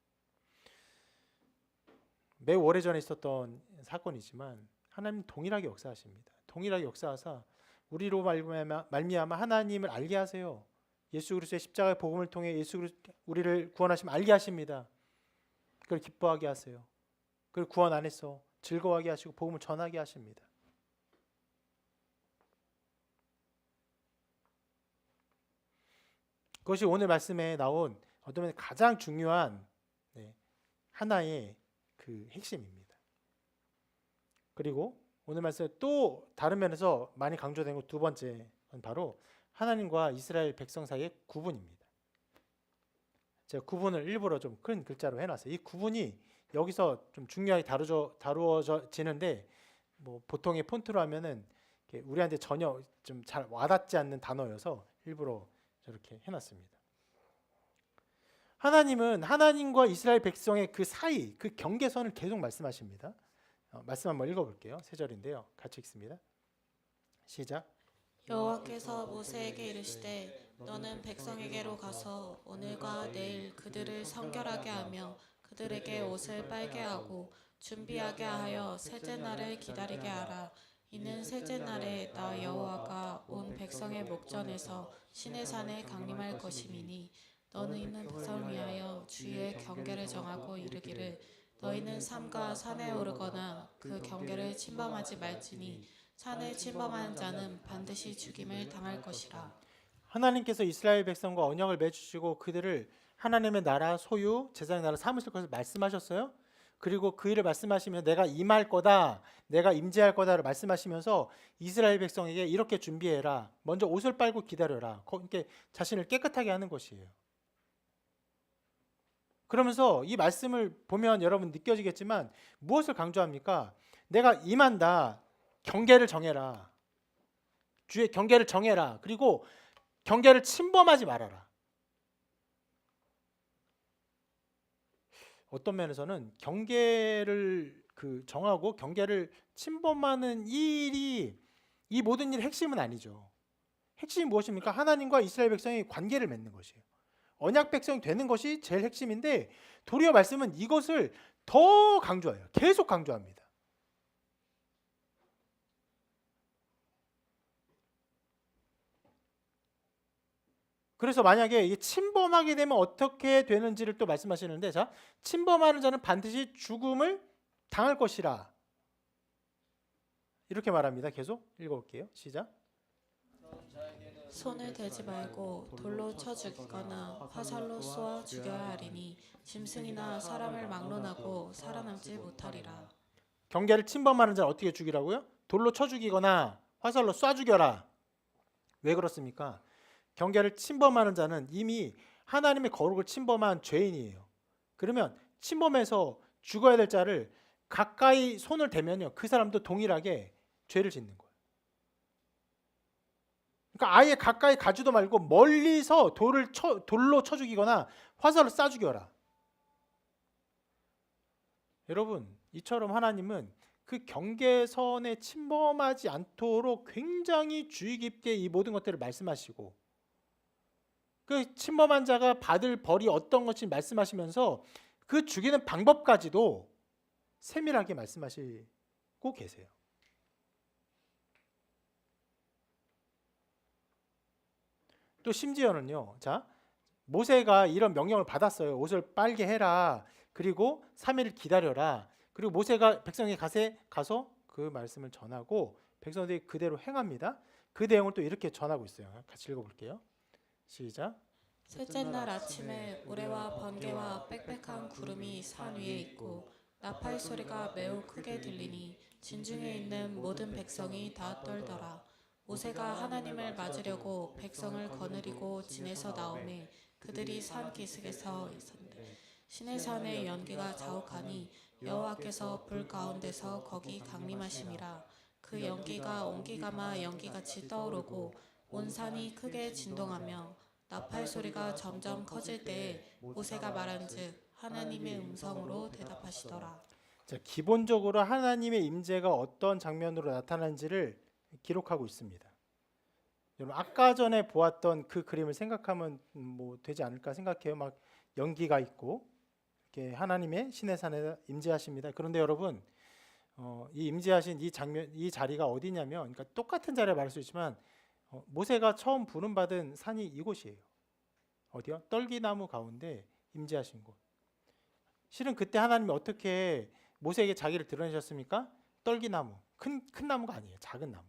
매우 오래전에 있었던 사건이지만 하나님 동일하게 역사하십니다. 동일하게 역사하사 우리로 말미암아 하나님을 알게 하세요. 예수 그리스도의 십자가의 복음을 통해 예수 그리스도 우리를 구원하시면 알게 하십니다. 그걸 기뻐하게 하세요. 그걸 구원 안에서 즐거워하게 하시고 복음을 전하게 하십니다. 그것이 오늘 말씀에 나온 어떤 면에 가장 중요한 하나의 그 핵심입니다. 그리고 오늘 말씀에 또 다른 면에서 많이 강조된 것 두 번째는 바로 하나님과 이스라엘 백성 사이의 구분입니다. 제가 구분을 일부러 좀 큰 글자로 해놨어요. 이 구분이 여기서 좀 중요하게 다루어지는데 뭐 보통의 폰트로 하면은 우리한테 전혀 좀 잘 와닿지 않는 단어여서 일부러 저렇게 해놨습니다. 하나님은 하나님과 이스라엘 백성의 그 사이, 그 경계선을 계속 말씀하십니다. 말씀 한번 읽어볼게요. 3절인데요. 같이 읽습니다. 시작. 여호와께서 모세에게 이르시되 너는 백성에게로 가서 오늘과 내일 그들을 성결하게 하며 그들에게 옷을 빨게 하고 준비하게 하여 셋째 날을 기다리게 하라. 이는 셋째 날에 나 여호와가 온 백성의 목전에서 시내산에 강림할 것임이니 너는 있는 백성을 위하여 주의 경계를 정하고 이르기를 너희는 삼가 산에 오르거나 그 경계를 침범하지 말지니 산을 침범하는 자는 반드시 죽임을 당할 것이라. 하나님께서 이스라엘 백성과 언약을 맺으시고 그들을 하나님의 나라 소유 제사장 나라 삼으실 것을 말씀하셨어요. 그리고 그 일을 말씀하시면 내가 임할 거다, 내가 임재할 거다를 말씀하시면서 이스라엘 백성에게 이렇게 준비해라. 먼저 옷을 빨고 기다려라. 이렇게 자신을 깨끗하게 하는 것이에요. 그러면서 이 말씀을 보면 여러분 느껴지겠지만 무엇을 강조합니까? 내가 임한다. 경계를 정해라. 주의 경계를 정해라. 그리고 경계를 침범하지 말아라. 어떤 면에서는 경계를 정하고 경계를 침범하는 일이 이 모든 일의 핵심은 아니죠. 핵심이 무엇입니까? 하나님과 이스라엘 백성의 관계를 맺는 것이에요. 언약 백성이 되는 것이 제일 핵심인데 도리어 말씀은 이것을 더 강조해요. 계속 강조합니다. 그래서 만약에 이게 침범하게 되면 어떻게 되는지를 또 말씀하시는데, 자, 침범하는 자는 반드시 죽음을 당할 것이라. 이렇게 말합니다. 계속 읽어볼게요. 시작. 손을 대지 말고 돌로 쳐 죽이거나 화살로 쏘아 죽여야 하리니 짐승이나 사람을 막론하고 살아남지 못하리라. 경계를 침범하는 자는 어떻게 죽이라고요? 돌로 쳐 죽이거나 화살로 쏴 죽여라. 왜 그렇습니까? 경계를 침범하는 자는 이미 하나님의 거룩을 침범한 죄인이에요. 그러면 침범해서 죽어야 될 자를 가까이 손을 대면요, 그 사람도 동일하게 죄를 짓는 거예요. 그러니까 아예 가까이 가지도 말고 멀리서 돌로 쳐 죽이거나 화살로 쏴 죽여라. 여러분, 이처럼 하나님은 그 경계선에 침범하지 않도록 굉장히 주의 깊게 이 모든 것들을 말씀하시고, 그 침범한 자가 받을 벌이 어떤 것인지 말씀하시면서 그 죽이는 방법까지도 세밀하게 말씀하시고 계세요. 또 심지어는요, 자, 모세가 이런 명령을 받았어요. 옷을 빨게 해라. 그리고 3일을 기다려라. 그리고 모세가 백성에게 가서 그 말씀을 전하고 백성들이 그대로 행합니다. 그 내용을 또 이렇게 전하고 있어요. 같이 읽어볼게요. 시작. 셋째 날 아침에 우레와 번개와 빽빽한 구름이 산 위에 있고 나팔 소리가 매우 크게 들리니 진중에 있는 모든 백성이 다 떨더라. 모세가 하나님을 맞으려고 백성을 거느리고 진에서 나오매 그들이 산 기슭에서 있었는데 시내산의 연기가 자욱하니 여호와께서 불 가운데서 거기 강림하심이라. 그 연기가 온기가마 연기같이 떠오르고 온 산이 크게 진동하며 나팔 소리가 점점 커질 때에 모세가 말한즉 하나님의 음성으로 대답하시더라. 자, 기본적으로 하나님의 임재가 어떤 장면으로 나타나는지를 기록하고 있습니다. 여러분 아까 전에 보았던 그 그림을 생각하면 뭐 되지 않을까 생각해요. 막 연기가 있고 이렇게 하나님의 신의 산에 임재하십니다. 그런데 여러분 이 임재하신 이 장면, 이 자리가 어디냐면, 그러니까 똑같은 자리를 말할 수 있지만 모세가 처음 부름받은 산이 이곳이에요. 어디요? 떨기나무 가운데 임재하신 곳. 실은 그때 하나님이 어떻게 모세에게 자기를 드러내셨습니까? 떨기나무, 큰 나무가 아니에요. 작은 나무.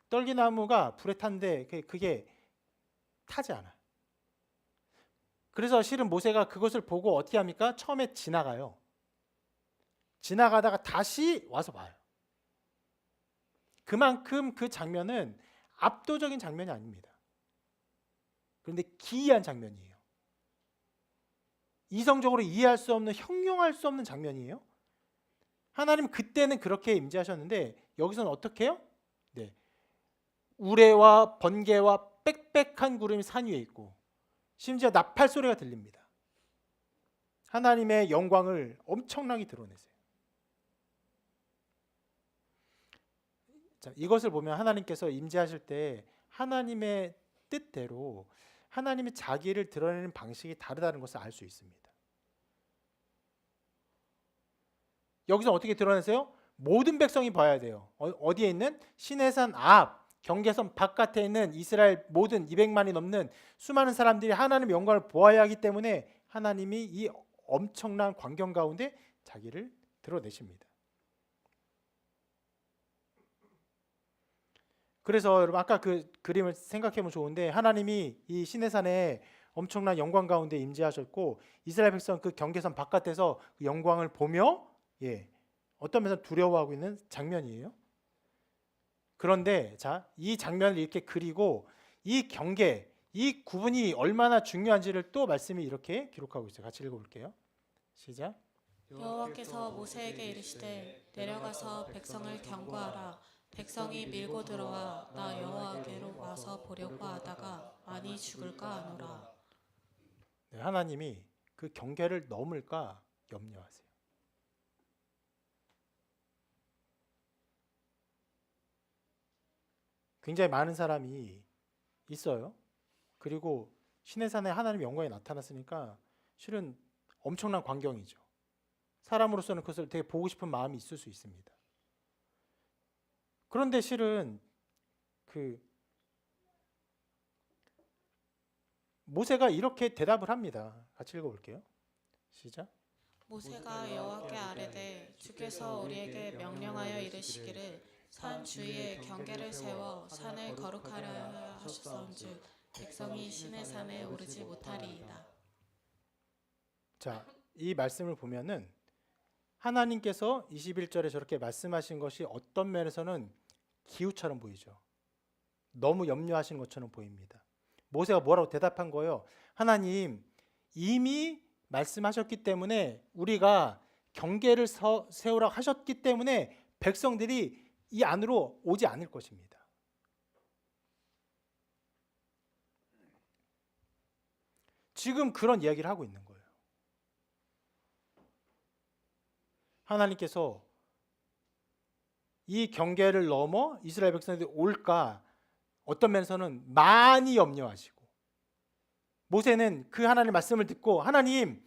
떨기나무가 불에 탔는데 그게 타지 않아요. 그래서 실은 모세가 그것을 보고 어떻게 합니까? 처음에 지나가요. 지나가다가 다시 와서 봐요. 그만큼 그 장면은 압도적인 장면이 아닙니다. 그런데 기이한 장면이에요. 이성적으로 이해할 수 없는, 형용할 수 없는 장면이에요. 하나님 그때는 그렇게 임재하셨는데 여기서는 어떻게 해요? 네. 우레와 번개와 빽빽한 구름이 산 위에 있고 심지어 나팔 소리가 들립니다. 하나님의 영광을 엄청나게 드러내세요. 자, 이것을 보면 하나님께서 임재하실 때 하나님의 뜻대로 하나님이 자기를 드러내는 방식이 다르다는 것을 알 수 있습니다. 여기서 어떻게 드러내세요? 모든 백성이 봐야 돼요. 어디에 있는? 시내산 앞, 경계선 바깥에 있는 이스라엘 모든 200만이 넘는 수많은 사람들이 하나님의 영광을 보아야 하기 때문에 하나님이 이 엄청난 광경 가운데 자기를 드러내십니다. 그래서 여러분 아까 그 그림을 생각해보면 좋은데 하나님이 이 시내산에 엄청난 영광 가운데 임재하셨고 이스라엘 백성 그 경계선 바깥에서 그 영광을 보며 어떤 면에서 두려워하고 있는 장면이에요. 그런데 자, 이 장면을 이렇게 그리고 이 경계, 이 구분이 얼마나 중요한지를 또 말씀이 이렇게 기록하고 있어요. 같이 읽어볼게요. 시작. 여호와께서 모세에게 이르시되 내려가서 백성을 경고하라. 백성이 밀고 들어와 나 여호와께로 와서 보려고 하다가 많이 죽을까 하노라. 네, 하나님이 그 경계를 넘을까 염려하세요. 굉장히 많은 사람이 있어요. 그리고 시내산에 하나님의 영광이 나타났으니까 실은 엄청난 광경이죠. 사람으로서는 그것을 되게 보고 싶은 마음이 있을 수 있습니다. 그런데 실은 그 모세가 이렇게 대답을 합니다. 같이 읽어볼게요. 시작. 모세가 여호와께 아뢰되 주께서 우리에게 명령하여 이르시기를 산 주위에 경계를 세워 산을 거룩하려 하셨은즉 백성이 신의 산에 오르지 못하리이다. 자, 이 말씀을 보면은 하나님께서 21절에 저렇게 말씀하신 것이 어떤 면에서는 기우처럼 보이죠. 너무 염려하시는 것처럼 보입니다. 모세가 뭐라고 대답한 거예요? 하나님 이미 말씀하셨기 때문에 우리가 경계를 세우라고 하셨기 때문에 백성들이 이 안으로 오지 않을 것입니다. 지금 그런 이야기를 하고 있는 거예요. 하나님께서 이 경계를 넘어 이스라엘 백성들이 올까 어떤 면에서는 많이 염려하시고 모세는 그 하나님의 말씀을 듣고 하나님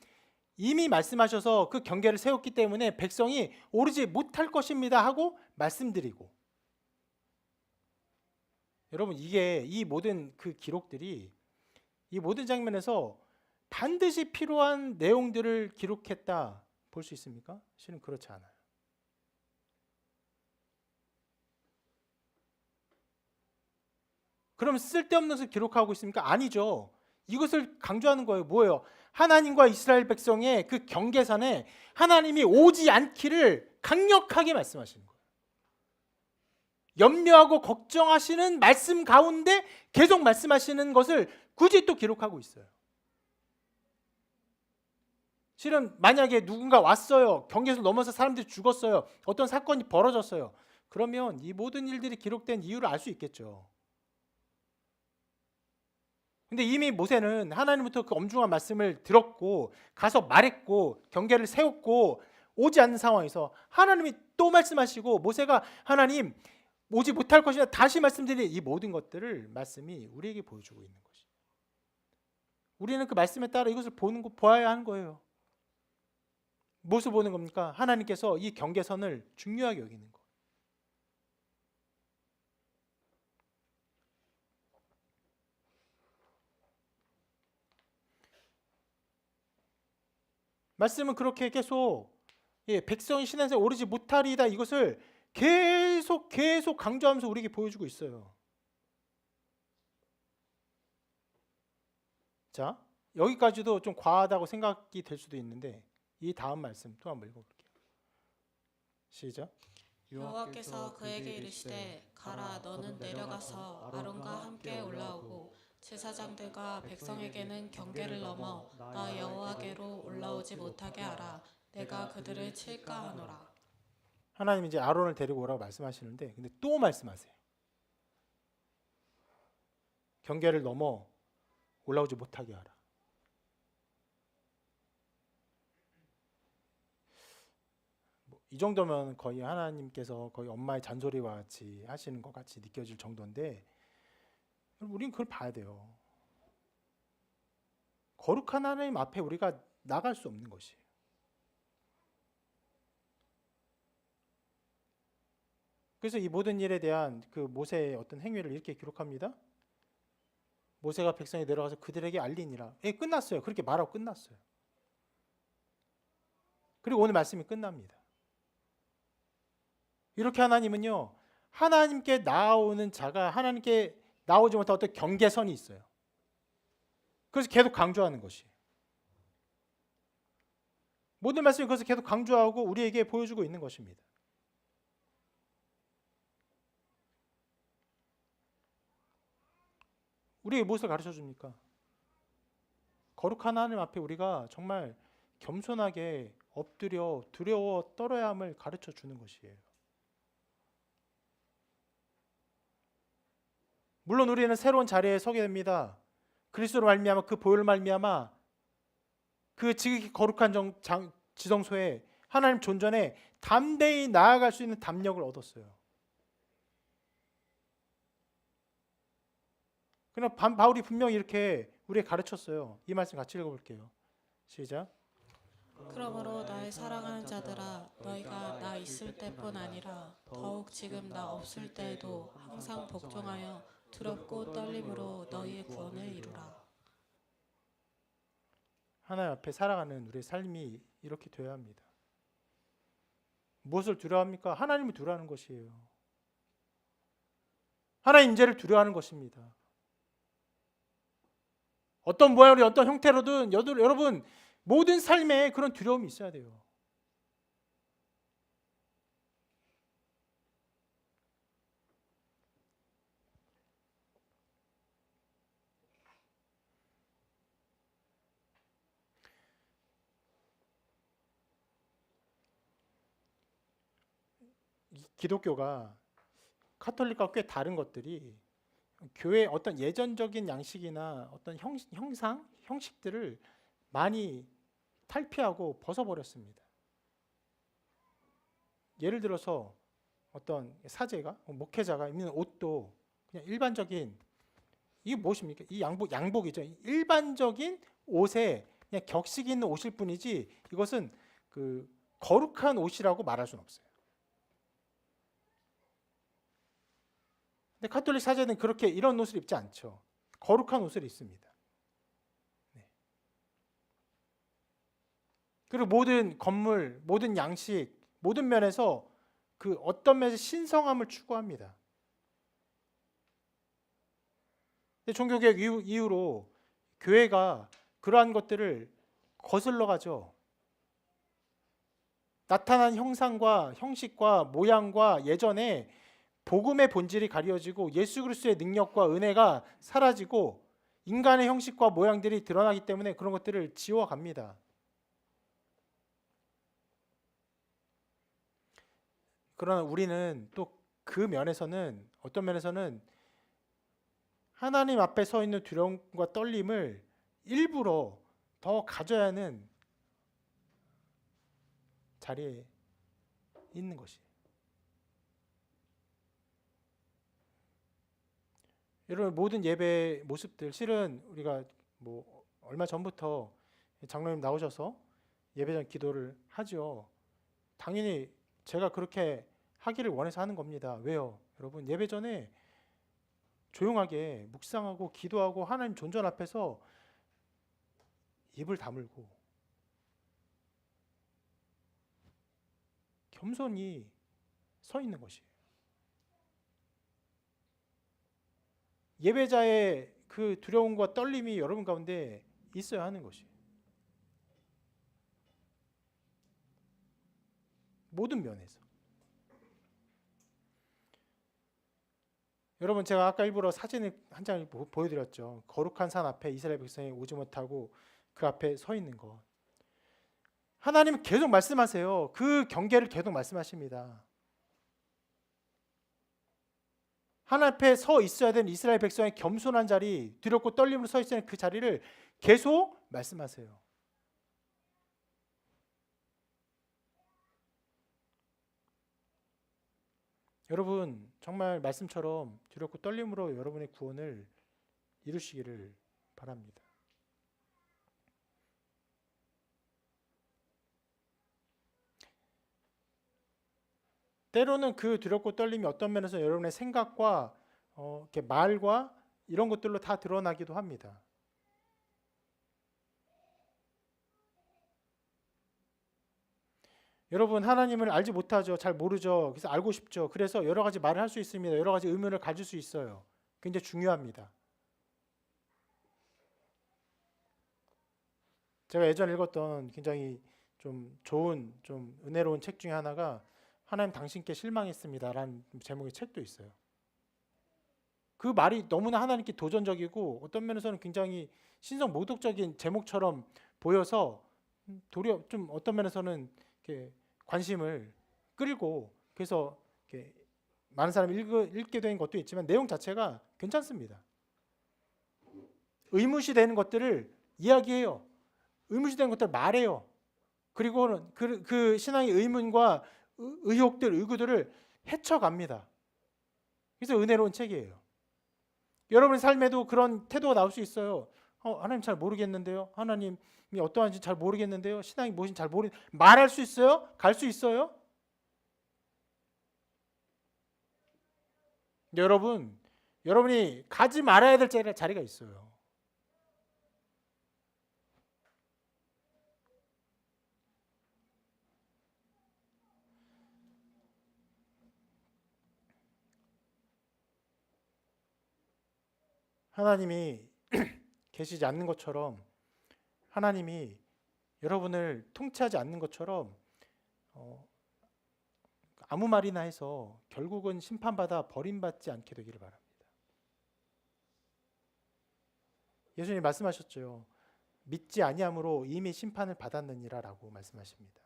이미 말씀하셔서 그 경계를 세웠기 때문에 백성이 오르지 못할 것입니다 하고 말씀드리고 여러분 이게 이 모든 그 기록들이 이 모든 장면에서 반드시 필요한 내용들을 기록했다 볼 수 있습니까? 실은 그렇지 않아요. 그럼 쓸데없는 것을 기록하고 있습니까? 아니죠. 이것을 강조하는 거예요. 뭐예요? 하나님과 이스라엘 백성의 그 경계선에 하나님이 오지 않기를 강력하게 말씀하시는 거예요. 염려하고 걱정하시는 말씀 가운데 계속 말씀하시는 것을 굳이 또 기록하고 있어요. 실은 만약에 누군가 왔어요. 경계선 넘어서 사람들이 죽었어요. 어떤 사건이 벌어졌어요. 그러면 이 모든 일들이 기록된 이유를 알 수 있겠죠. 근데 이미 모세는 하나님부터 그 엄중한 말씀을 들었고 가서 말했고 경계를 세웠고 오지 않는 상황에서 하나님이 또 말씀하시고 모세가 하나님 오지 못할 것이나 다시 말씀드린 이 모든 것들을 말씀이 우리에게 보여주고 있는 것이. 우리는 그 말씀에 따라 이것을 보아야 하는 거예요. 무엇을 보는 겁니까? 하나님께서 이 경계선을 중요하게 여기는 거. 말씀은 그렇게 계속 백성이 신앙생활 오르지 못하리이다 이것을 계속 강조하면서 우리에게 보여주고 있어요. 자, 여기까지도 좀 과하다고 생각이 될 수도 있는데 이 다음 말씀 또 한번 읽어볼게요. 시작. 여호와께서 그에게 이르시되 가라 너는 내려가서 아론과 함께 올라오고 제사장들과 백성에게는 경계를 넘어 나 여호와께로 올라오지 못하게 하라. 내가 그들을 칠까 하노라. 하나님 이제 아론을 데리고 오라고 말씀하시는데 근데 또 말씀하세요. 경계를 넘어 올라오지 못하게 하라. 이 정도면 거의 하나님께서 거의 엄마의 잔소리와 같이 하시는 것 같이 느껴질 정도인데 우리는 그걸 봐야 돼요. 거룩한 하나님 앞에 우리가 나갈 수 없는 것이에요. 그래서 이 모든 일에 대한 그 모세의 어떤 행위를 이렇게 기록합니다. 모세가 백성이 내려가서 그들에게 알리니라. 끝났어요. 그렇게 말하고 끝났어요. 그리고 오늘 말씀이 끝납니다. 이렇게 하나님은요, 하나님께 나오는 자가 하나님께 나오지 못한 어떤 경계선이 있어요. 그래서 계속 강조하는 것이. 모든 말씀이 그것을 계속 강조하고 우리에게 보여주고 있는 것입니다. 우리에게 무엇을 가르쳐 줍니까? 거룩한 하나님 앞에 우리가 정말 겸손하게 엎드려 두려워 떨어야 함을 가르쳐 주는 것이에요. 물론 우리는 새로운 자리에 서게 됩니다. 그리스도로 말미암아 그 보혈로 말미암아 그 지극히 거룩한 지성소에 하나님 존전에 담대히 나아갈 수 있는 담력을 얻었어요. 그러나 바울이 분명히 이렇게 우리에게 가르쳤어요. 이 말씀 같이 읽어볼게요. 시작. 그러므로 나의 사랑하는 자들아 너희가 나 있을 때뿐 아니라 더욱 지금 나 없을 때에도 항상 복종하여 두렵고 떨림으로 너희의 구원을 이루라. 하나님 앞에 살아가는 우리의 삶이 이렇게 되어야 합니다. 무엇을 두려워합니까? 하나님을 두려워하는 것이에요. 하나님 임재를 두려워하는 것입니다. 어떤 모양으로 어떤 형태로든 여러분 모든 삶에 그런 두려움이 있어야 돼요. 기독교가 카톨릭과 꽤 다른 것들이 교회 어떤 예전적인 양식이나 어떤 형식들을 많이 탈피하고 벗어버렸습니다. 예를 들어서 어떤 사제가 목회자가 입는 옷도 그냥 일반적인 이게 무엇입니까? 이 양복이죠. 일반적인 옷에 그냥 격식 있는 옷일 뿐이지 이것은 그 거룩한 옷이라고 말할 수는 없어요. 근데 카톨릭 사제는 그렇게 이런 옷을 입지 않죠. 거룩한 옷을 입습니다. 네. 그리고 모든 건물, 모든 양식, 모든 면에서 그 어떤 면에서 신성함을 추구합니다. 근데 종교개혁 이후로 교회가 그러한 것들을 거슬러 가죠. 나타난 형상과 형식과 모양과 예전에 복음의 본질이 가려지고 예수 그리스도의 능력과 은혜가 사라지고 인간의 형식과 모양들이 드러나기 때문에 그런 것들을 지워갑니다. 그러나 우리는 또 그 면에서는 어떤 면에서는 하나님 앞에 서 있는 두려움과 떨림을 일부러 더 가져야 하는 자리에 있는 것이. 여러분 모든 예배 모습들 실은 우리가 뭐 얼마 전부터 장로님 나오셔서 예배전 기도를 하죠. 당연히 제가 그렇게 하기를 원해서 하는 겁니다. 왜요? 여러분 예배전에 조용하게 묵상하고 기도하고 하나님 존전 앞에서 입을 다물고 겸손히 서 있는 것이에요. 예배자의 그 두려움과 떨림이 여러분 가운데 있어야 하는 것이에요. 모든 면에서. 여러분 제가 아까 일부러 사진을 한 장을 보여드렸죠. 거룩한 산 앞에 이스라엘 백성이 오지 못하고 그 앞에 서 있는 것. 하나님은 계속 말씀하세요. 그 경계를 계속 말씀하십니다. 하나님 앞에 서 있어야 되는 이스라엘 백성의 겸손한 자리, 두렵고 떨림으로 서 있어야 하는 그 자리를 계속 말씀하세요. 여러분 정말 말씀처럼 두렵고 떨림으로 여러분의 구원을 이루시기를 바랍니다. 때로는 그 두렵고 떨림이 어떤 면에서 여러분의 생각과 이렇게 말과 이런 것들로 다 드러나기도 합니다. 여러분 하나님을 알지 못하죠. 잘 모르죠. 그래서 알고 싶죠. 그래서 여러 가지 말을 할 수 있습니다. 여러 가지 의문을 가질 수 있어요. 굉장히 중요합니다. 제가 예전에 읽었던 굉장히 좀 좋은 좀 은혜로운 책 중에 하나가 하나님 당신께 실망했습니다라는 제목의 책도 있어요. 그 말이 너무나 하나님께 도전적이고 어떤 면에서는 굉장히 신성 모독적인 제목처럼 보여서 도리어 좀 어떤 면에서는 이렇게 관심을 끌고 그래서 이렇게 많은 사람이 읽게 된 것도 있지만 내용 자체가 괜찮습니다. 의무시되는 것들을 이야기해요. 의무시되는 것들을 말해요. 그리고 그 신앙의 의문과 의혹들, 의구들을 헤쳐갑니다. 그래서 은혜로운 책이에요. 여러분의 삶에도 그런 태도가 나올 수 있어요. 하나님 잘 모르겠는데요. 하나님이 어떠한지 잘 모르겠는데요. 신앙이 무엇인지 잘 말할 수 있어요? 갈 수 있어요? 여러분이 가지 말아야 될 자리가 있어요. 하나님이 계시지 않는 것처럼 하나님이 여러분을 통치하지 않는 것처럼 아무 말이나 해서 결국은 심판받아 버림받지 않게 되기를 바랍니다. 예수님이 말씀하셨죠. 믿지 아니함으로 이미 심판을 받았느니라라고 말씀하십니다.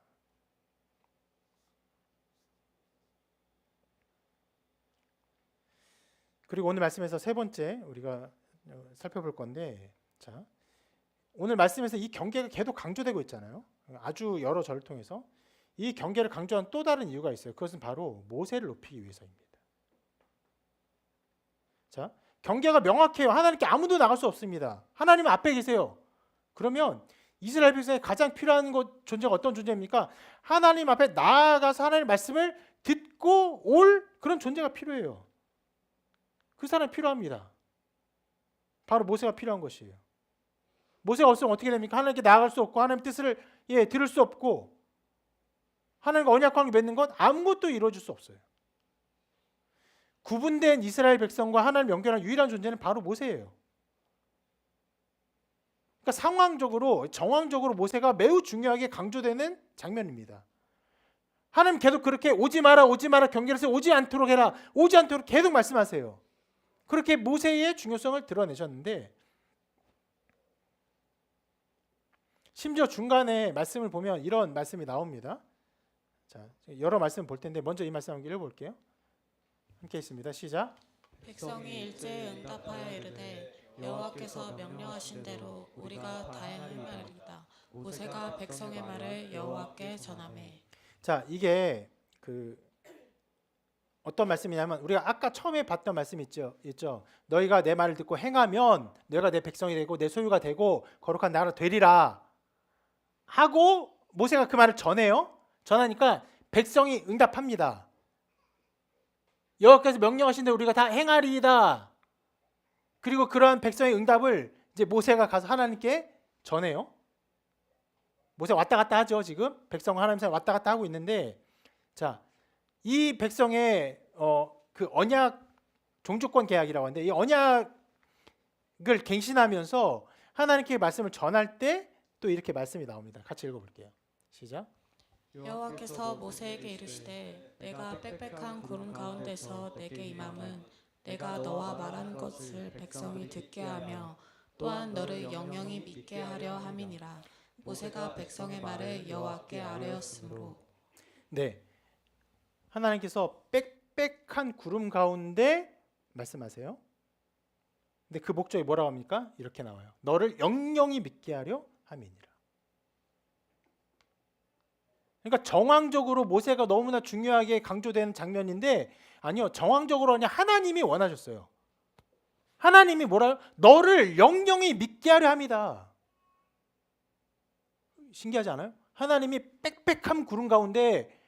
그리고 오늘 말씀에서 세 번째 우리가 살펴볼 건데, 자, 오늘 말씀에서 이 경계가 계속 강조되고 있잖아요. 아주 여러 절을 통해서 이 경계를 강조한 또 다른 이유가 있어요. 그것은 바로 모세를 높이기 위해서입니다. 자, 경계가 명확해요. 하나님께 아무도 나갈 수 없습니다. 하나님 앞에 계세요. 그러면 이스라엘 백성에 가장 필요한 존재가 어떤 존재입니까? 하나님 앞에 나아가서 하나님의 말씀을 듣고 올 그런 존재가 필요해요. 그 사람이 필요합니다. 바로 모세가 필요한 것이에요. 모세가 없으면 어떻게 됩니까? 하나님께 나아갈 수 없고 하나님의 뜻을 들을 수 없고 하나님과 언약 관계 맺는 것 아무것도 이루어질 수 없어요. 구분된 이스라엘 백성과 하나님을 연결한 유일한 존재는 바로 모세예요. 그러니까 상황적으로 정황적으로 모세가 매우 중요하게 강조되는 장면입니다. 하나님 계속 그렇게 오지 마라 경계에서 오지 않도록 해라. 오지 않도록 계속 말씀하세요. 그렇게 모세의 중요성을 드러내셨는데 심지어 중간에 말씀을 보면 이런 말씀이 나옵니다. 자, 여러 말씀을 볼 텐데 먼저 이 말씀 한번 읽어볼게요. 함께 있습니다. 시작. 백성이 일제히 응답하여 이르되 여호와께서 명령하신 대로 우리가 다 행하리이다. 모세가 백성의 말을 여호와께 전하매. 자, 이게 어떤 말씀이냐면 우리가 아까 처음에 봤던 말씀 있죠. 너희가 내 말을 듣고 행하면 너희가 내 백성이 되고 내 소유가 되고 거룩한 나라 되리라 하고 모세가 그 말을 전해요. 전하니까 백성이 응답합니다. 여호와께서 명령하신 대로 우리가 다 행하리이다. 그리고 그러한 백성의 응답을 이제 모세가 가서 하나님께 전해요. 모세 왔다 갔다 하죠. 지금 백성 하나님 사이 왔다 갔다 하고 있는데, 자, 이 백성의 그 언약 종주권 계약이라고 하는데 이 언약을 갱신하면서 하나님께 말씀을 전할 때 또 이렇게 말씀이 나옵니다. 같이 읽어볼게요. 시작. 여호와께서 모세에게 이르시되 내가 빽빽한 구름 가운데서 내게 임함은 내가 너와 말한 것을 백성이 듣게 하며 또한 너를 영영히 믿게 하려 함이니라. 모세가 백성의 말을 여호와께 아뢰었으므로. 네, 하나님께서 빽빽한 구름 가운데 말씀하세요. 근데 그 목적이 뭐라고 합니까? 이렇게 나와요. 너를 영영히 믿게 하려 함이니라. 그러니까 정황적으로 모세가 너무나 중요하게 강조되는 장면인데, 아니요, 정황적으로 그냥 하나님이 원하셨어요. 하나님이 뭐라요? 너를 영영히 믿게 하려 함이다. 신기하지 않아요? 하나님이 빽빽한 구름 가운데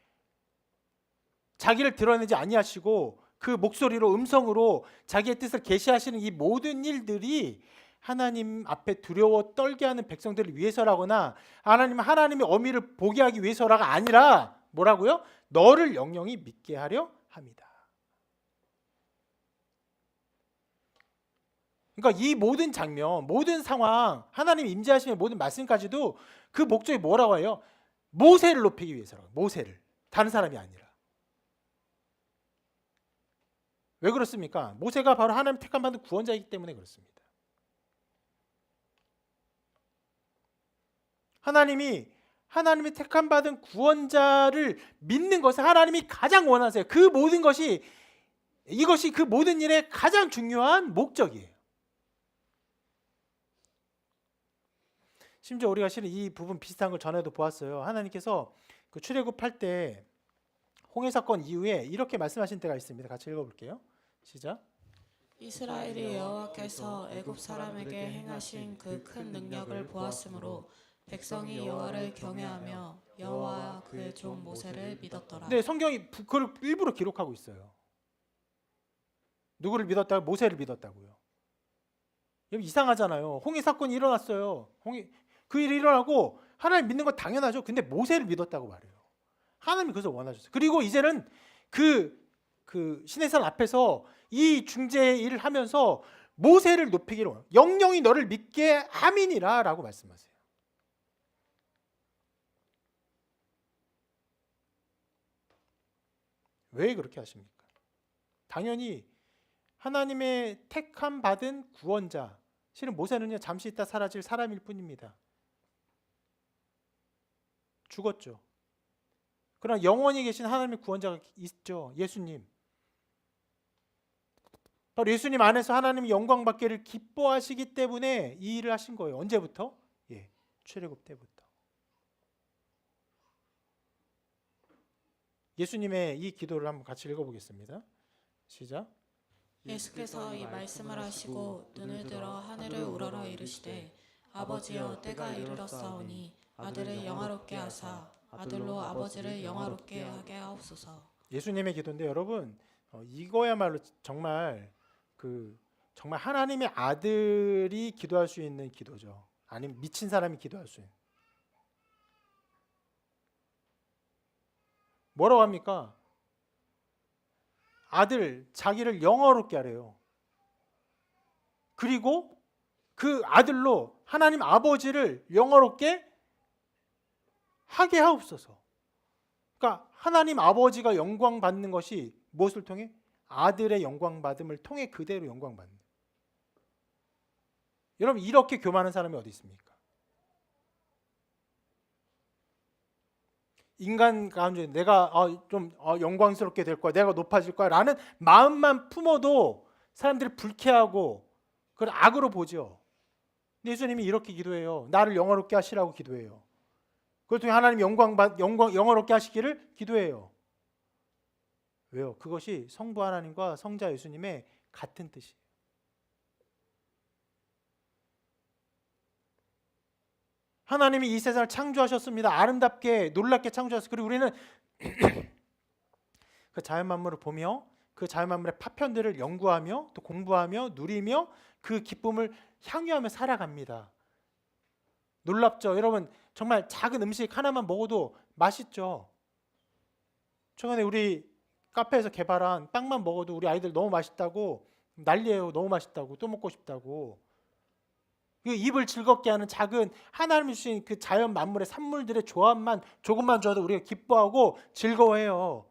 자기를 드러내지 아니하시고 그 목소리로 음성으로 자기의 뜻을 계시하시는 이 모든 일들이 하나님 앞에 두려워 떨게 하는 백성들을 위해서라거나 하나님의 어미를 보게 하기 위해서라가 아니라 뭐라고요? 너를 영영히 믿게 하려 합니다. 그러니까 이 모든 장면, 모든 상황, 하나님 임재하시는 모든 말씀까지도 그 목적이 뭐라고 해요? 모세를 높이기 위해서라고. 모세를. 다른 사람이 아니라. 왜 그렇습니까? 모세가 바로 하나님 택함 받은 구원자이기 때문에 그렇습니다. 하나님이 택함 받은 구원자를 믿는 것을 하나님이 가장 원하세요. 그 모든 것이 이것이 그 모든 일의 가장 중요한 목적이에요. 심지어 우리가 실은 이 부분 비슷한 걸 전에도 보았어요. 하나님께서 그 출애굽할 때 홍해 사건 이후에 이렇게 말씀하신 때가 있습니다. 같이 읽어볼게요. 시작. 이스라엘이 여호와께서 애굽 사람에게 행하신 그 큰 능력을 보았으므로 백성이 여호와를 경외하며 여호와 그의 종 모세를 믿었더라. 네, 성경이 그걸 일부러 기록하고 있어요. 누구를 믿었다고? 모세를 믿었다고요. 여기 이상하잖아요. 홍해 사건이 일어났어요. 그 일이 일어나고 하나님 믿는 건 당연하죠. 근데 모세를 믿었다고 말해요. 하나님이 그것을 원하셨어요. 그리고 이제는 그 시내산 앞에서 이 중재의 일을 하면서 모세를 높이기를 원해요. 영영이 너를 믿게 함이니라 라고 말씀하세요. 왜 그렇게 하십니까? 당연히 하나님의 택함 받은 구원자, 실은 모세는요 잠시 있다 사라질 사람일 뿐입니다. 죽었죠. 그러나 영원히 계신 하나님의 구원자가 있죠. 예수님. 바로 예수님 안에서 하나님이 영광 받기를 기뻐하시기 때문에 이 일을 하신 거예요. 언제부터? 출애굽 때부터. 예수님의 이 기도를 한번 같이 읽어보겠습니다. 시작. 예수께서 이 말씀을 하시고 눈을 들어 하늘을 우러러 이르시되 아버지여 때가 이르렀사오니 아들을 영화롭게 하사 아들로 아버지를 영화롭게 하게 하옵소서. 예수님의 기도인데 여러분 이거야말로 정말 정말 하나님의 아들이 기도할 수 있는 기도죠. 아니면 미친 사람이 기도할 수 있는. 뭐라고 합니까? 아들 자기를 영화롭게 하래요. 그리고 그 아들로 하나님 아버지를 영화롭게 하게 하옵소서. 그러니까 하나님 아버지가 영광 받는 것이 무엇을 통해? 아들의 영광 받음을 통해 그대로 영광 받는. 여러분 이렇게 교만한 사람이 어디 있습니까? 인간 가운데 내가 좀 영광스럽게 될 거야, 내가 높아질 거야라는 마음만 품어도 사람들이 불쾌하고 그걸 악으로 보죠. 근데 예수님이 이렇게 기도해요. 나를 영화롭게 하시라고 기도해요. 그걸 통해 하나님 영화롭게 하시기를 기도해요. 왜요? 그것이 성부 하나님과 성자 예수님의 같은 뜻이에요. 하나님이 이 세상을 창조하셨습니다. 아름답게 놀랍게 창조하셨어요. 그리고 우리는 그 자연 만물을 보며 그 자연 만물의 파편들을 연구하며 또 공부하며 누리며 그 기쁨을 향유하며 살아갑니다. 놀랍죠? 여러분, 정말 작은 음식 하나만 먹어도 맛있죠? 최근에 우리 카페에서 개발한 빵만 먹어도 우리 아이들 너무 맛있다고 난리예요. 너무 맛있다고, 또 먹고 싶다고. 그 입을 즐겁게 하는 작은 하나님이 주신 그 자연 만물의 산물들의 조합만 조금만 줘도 우리가 기뻐하고 즐거워해요.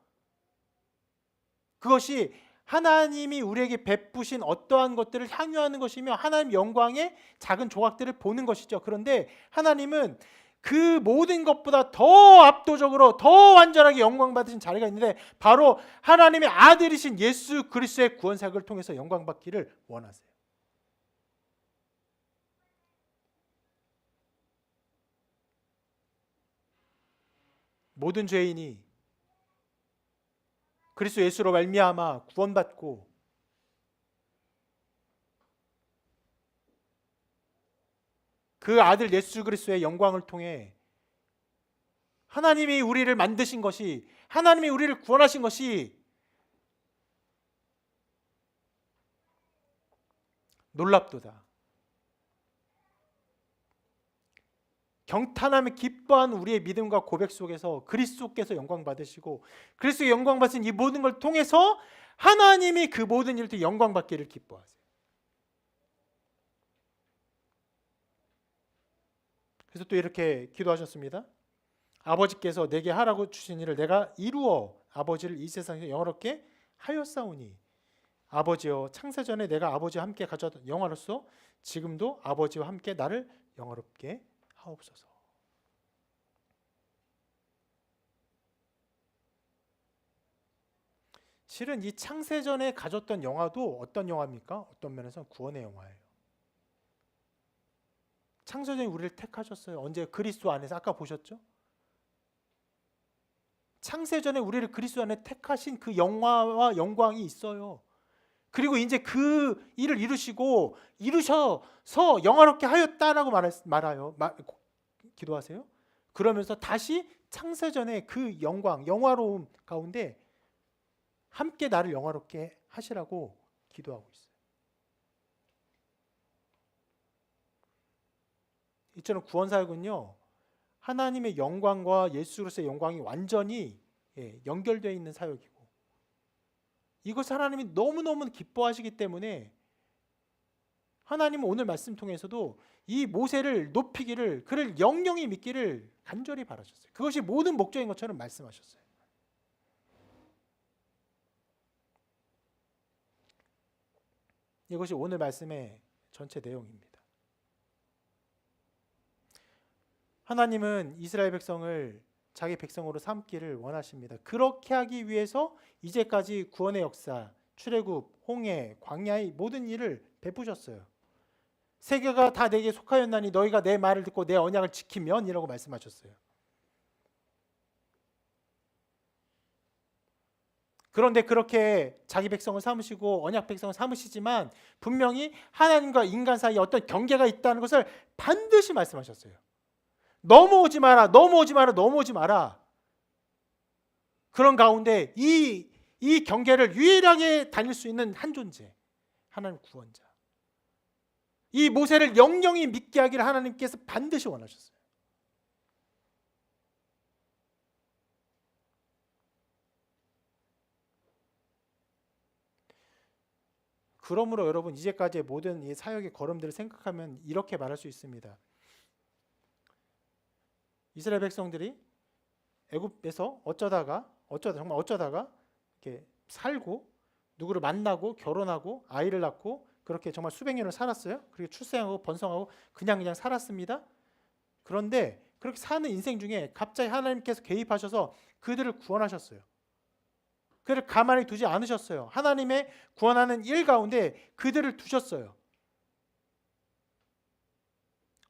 그것이 하나님이 우리에게 베푸신 어떠한 것들을 향유하는 것이며 하나님 영광의 작은 조각들을 보는 것이죠. 그런데 하나님은 그 모든 것보다 더 압도적으로 더 완전하게 영광 받으신 자리가 있는데 바로 하나님의 아들이신 예수 그리스도의 구원사역을 통해서 영광 받기를 원하세요. 모든 죄인이 그리스도 예수로 말미암아 구원받고 그 아들 예수 그리스도의 영광을 통해 하나님이 우리를 만드신 것이, 하나님이 우리를 구원하신 것이 놀랍도다. 경탄하며 기뻐하는 우리의 믿음과 고백 속에서 그리스도께서 영광 받으시고 그리스도 영광 받으신 이 모든 걸 통해서 하나님이 그 모든 일을 영광 받기를 기뻐하세요. 그래서 또 이렇게 기도하셨습니다. 아버지께서 내게 하라고 주신 일을 내가 이루어 아버지를 이 세상에서 영화롭게 하였사오니 아버지여 창세전에 내가 아버지와 함께 가졌던 영화로서 지금도 아버지와 함께 나를 영화롭게 하옵소서. 실은 이 창세전에 가졌던 영화도 어떤 영화입니까? 어떤 면에서 구원의 영화예요. 창세전에 우리를 택하셨어요. 언제? 그리스도 안에서. 아까 보셨죠? 창세전에 우리를 그리스도 안에 택하신 그 영화와 영광이 있어요. 그리고 이제 그 일을 이루셔서 영화롭게 하였다라고 말아요. 기도하세요. 그러면서 다시 창세전의 그 영광, 영화로움 가운데 함께 나를 영화롭게 하시라고 기도하고 있어요. 이처럼 구원사역은요, 하나님의 영광과 예수 그리스도의 영광이 완전히 연결되어 있는 사역이고 이것을 하나님이 너무너무 기뻐하시기 때문에 하나님은 오늘 말씀 통해서도 이 모세를 높이기를, 그를 영영히 믿기를 간절히 바라셨어요. 그것이 모든 목적인 것처럼 말씀하셨어요. 이것이 오늘 말씀의 전체 내용입니다. 하나님은 이스라엘 백성을 자기 백성으로 삼기를 원하십니다. 그렇게 하기 위해서 이제까지 구원의 역사, 출애굽, 홍해, 광야의 모든 일을 베푸셨어요. 세계가 다 내게 속하였나니 너희가 내 말을 듣고 내 언약을 지키면 이라고 말씀하셨어요. 그런데 그렇게 자기 백성을 삼으시고 언약 백성을 삼으시지만 분명히 하나님과 인간 사이에 어떤 경계가 있다는 것을 반드시 말씀하셨어요. 넘어오지 마라, 넘어오지 마라, 넘어오지 마라. 그런 가운데 이 경계를 유일하게 다닐 수 있는 한 존재, 하나님 구원자. 이 모세를 영영히 믿게 하기를 하나님께서 반드시 원하셨어요. 그러므로 여러분 이제까지의 모든 이 사역의 걸음들을 생각하면 이렇게 말할 수 있습니다. 이스라엘 백성들이 애굽에서 어쩌다가 이렇게 살고 누구를 만나고 결혼하고 아이를 낳고 그렇게 정말 수백 년을 살았어요. 그리고 출생하고 번성하고 그냥 살았습니다. 그런데 그렇게 사는 인생 중에 갑자기 하나님께서 개입하셔서 그들을 구원하셨어요. 그들을 가만히 두지 않으셨어요. 하나님의 구원하는 일 가운데 그들을 두셨어요.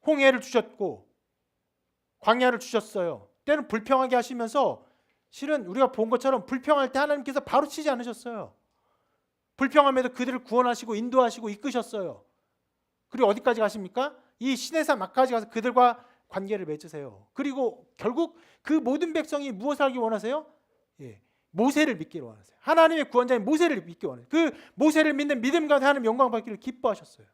홍해를 주셨고 광야를 주셨어요. 때는 불평하게 하시면서 실은 우리가 본 것처럼 불평할 때 하나님께서 바로 치지 않으셨어요. 불평함에도 그들을 구원하시고 인도하시고 이끄셨어요. 그리고 어디까지 가십니까? 이 시내산 막까지 가서 그들과 관계를 맺으세요. 그리고 결국 그 모든 백성이 무엇을 하기 원하세요? 모세를 믿기를 원하세요. 하나님의 구원자인 모세를 믿기 원해요. 그 모세를 믿는 믿음 가운데 하나님 영광 받기를 기뻐하셨어요.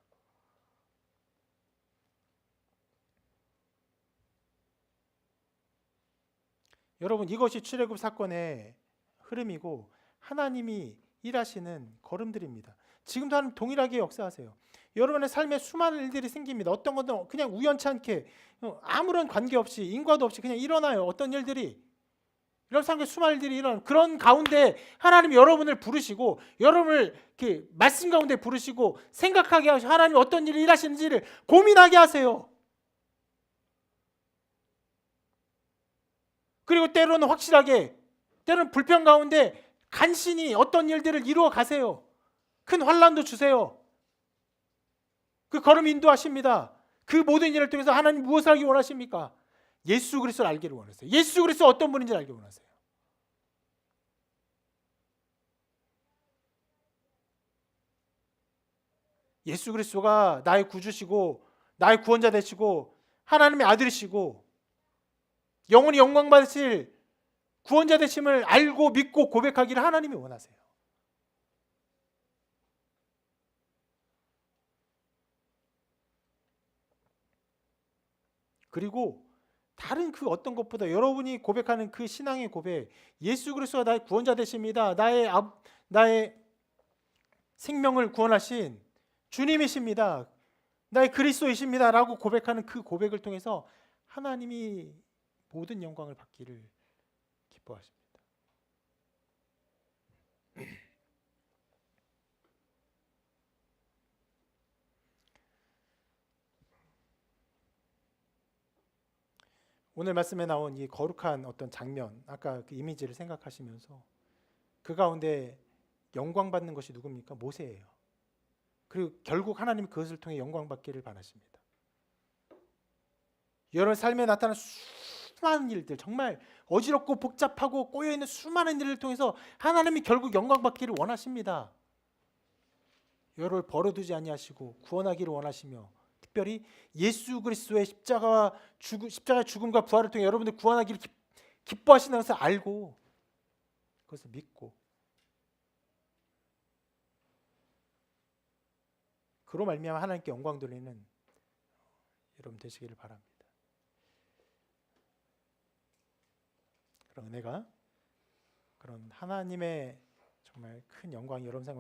여러분, 이것이 출애굽 사건의 흐름이고 하나님이 일하시는 걸음들입니다. 지금도 하나님 동일하게 역사하세요. 여러분의 삶에 수많은 일들이 생깁니다. 어떤 것도 그냥 우연찮게 아무런 관계없이 인과도 없이 그냥 일어나요. 어떤 일들이 이런 삶에 수많은 일들이 일어나는 그런 가운데 하나님이 여러분을 부르시고 여러분을 이렇게 말씀 가운데 부르시고 생각하게 하시고 하나님이 어떤 일을 일하시는지를 고민하게 하세요. 그리고 때로는 확실하게 때로는 불평 가운데 간신히 어떤 일들을 이루어 가세요. 큰 환난도 주세요. 그 걸음 인도하십니다. 그 모든 일을 통해서 하나님 무엇을 알기 원하십니까? 예수 그리스도를 알기를 원하세요. 예수 그리스도 어떤 분인지를 알기 원하세요. 예수 그리스도가 나의 구주시고 나의 구원자 되시고 하나님의 아들이시고 영원히 영광 받으실 구원자 되심을 알고 믿고 고백하기를 하나님이 원하세요. 그리고 다른 그 어떤 것보다 여러분이 고백하는 그 신앙의 고백, 예수 그리스도가 나의 구원자 되십니다. 나의 생명을 구원하신 주님이십니다. 나의 그리스도이십니다. 라고 고백하는 그 고백을 통해서 하나님이 모든 영광을 받기를 기뻐하십니다. 오늘 말씀에 나온 이 거룩한 어떤 장면, 아까 그 이미지를 생각하시면서 그 가운데 영광 받는 것이 누굽니까? 모세예요. 그리고 결국 하나님 그것을 통해 영광 받기를 바라십니다. 여러분 삶에 나타난 수많은 일들, 정말 어지럽고 복잡하고 꼬여있는 수많은 일을 통해서 하나님이 결국 영광 받기를 원하십니다. 여러분을 버려두지 아니하시고 구원하기를 원하시며 특별히 예수 그리스도의 십자가의 죽음과 부활을 통해 여러분들 구원하기를 기뻐하시는 것을 알고 그것을 믿고 그로 말미암아 하나님께 영광 돌리는 여러분 되시기를 바랍니다. 그런 은혜가 그런 하나님의 정말 큰 영광이 여러분 삶에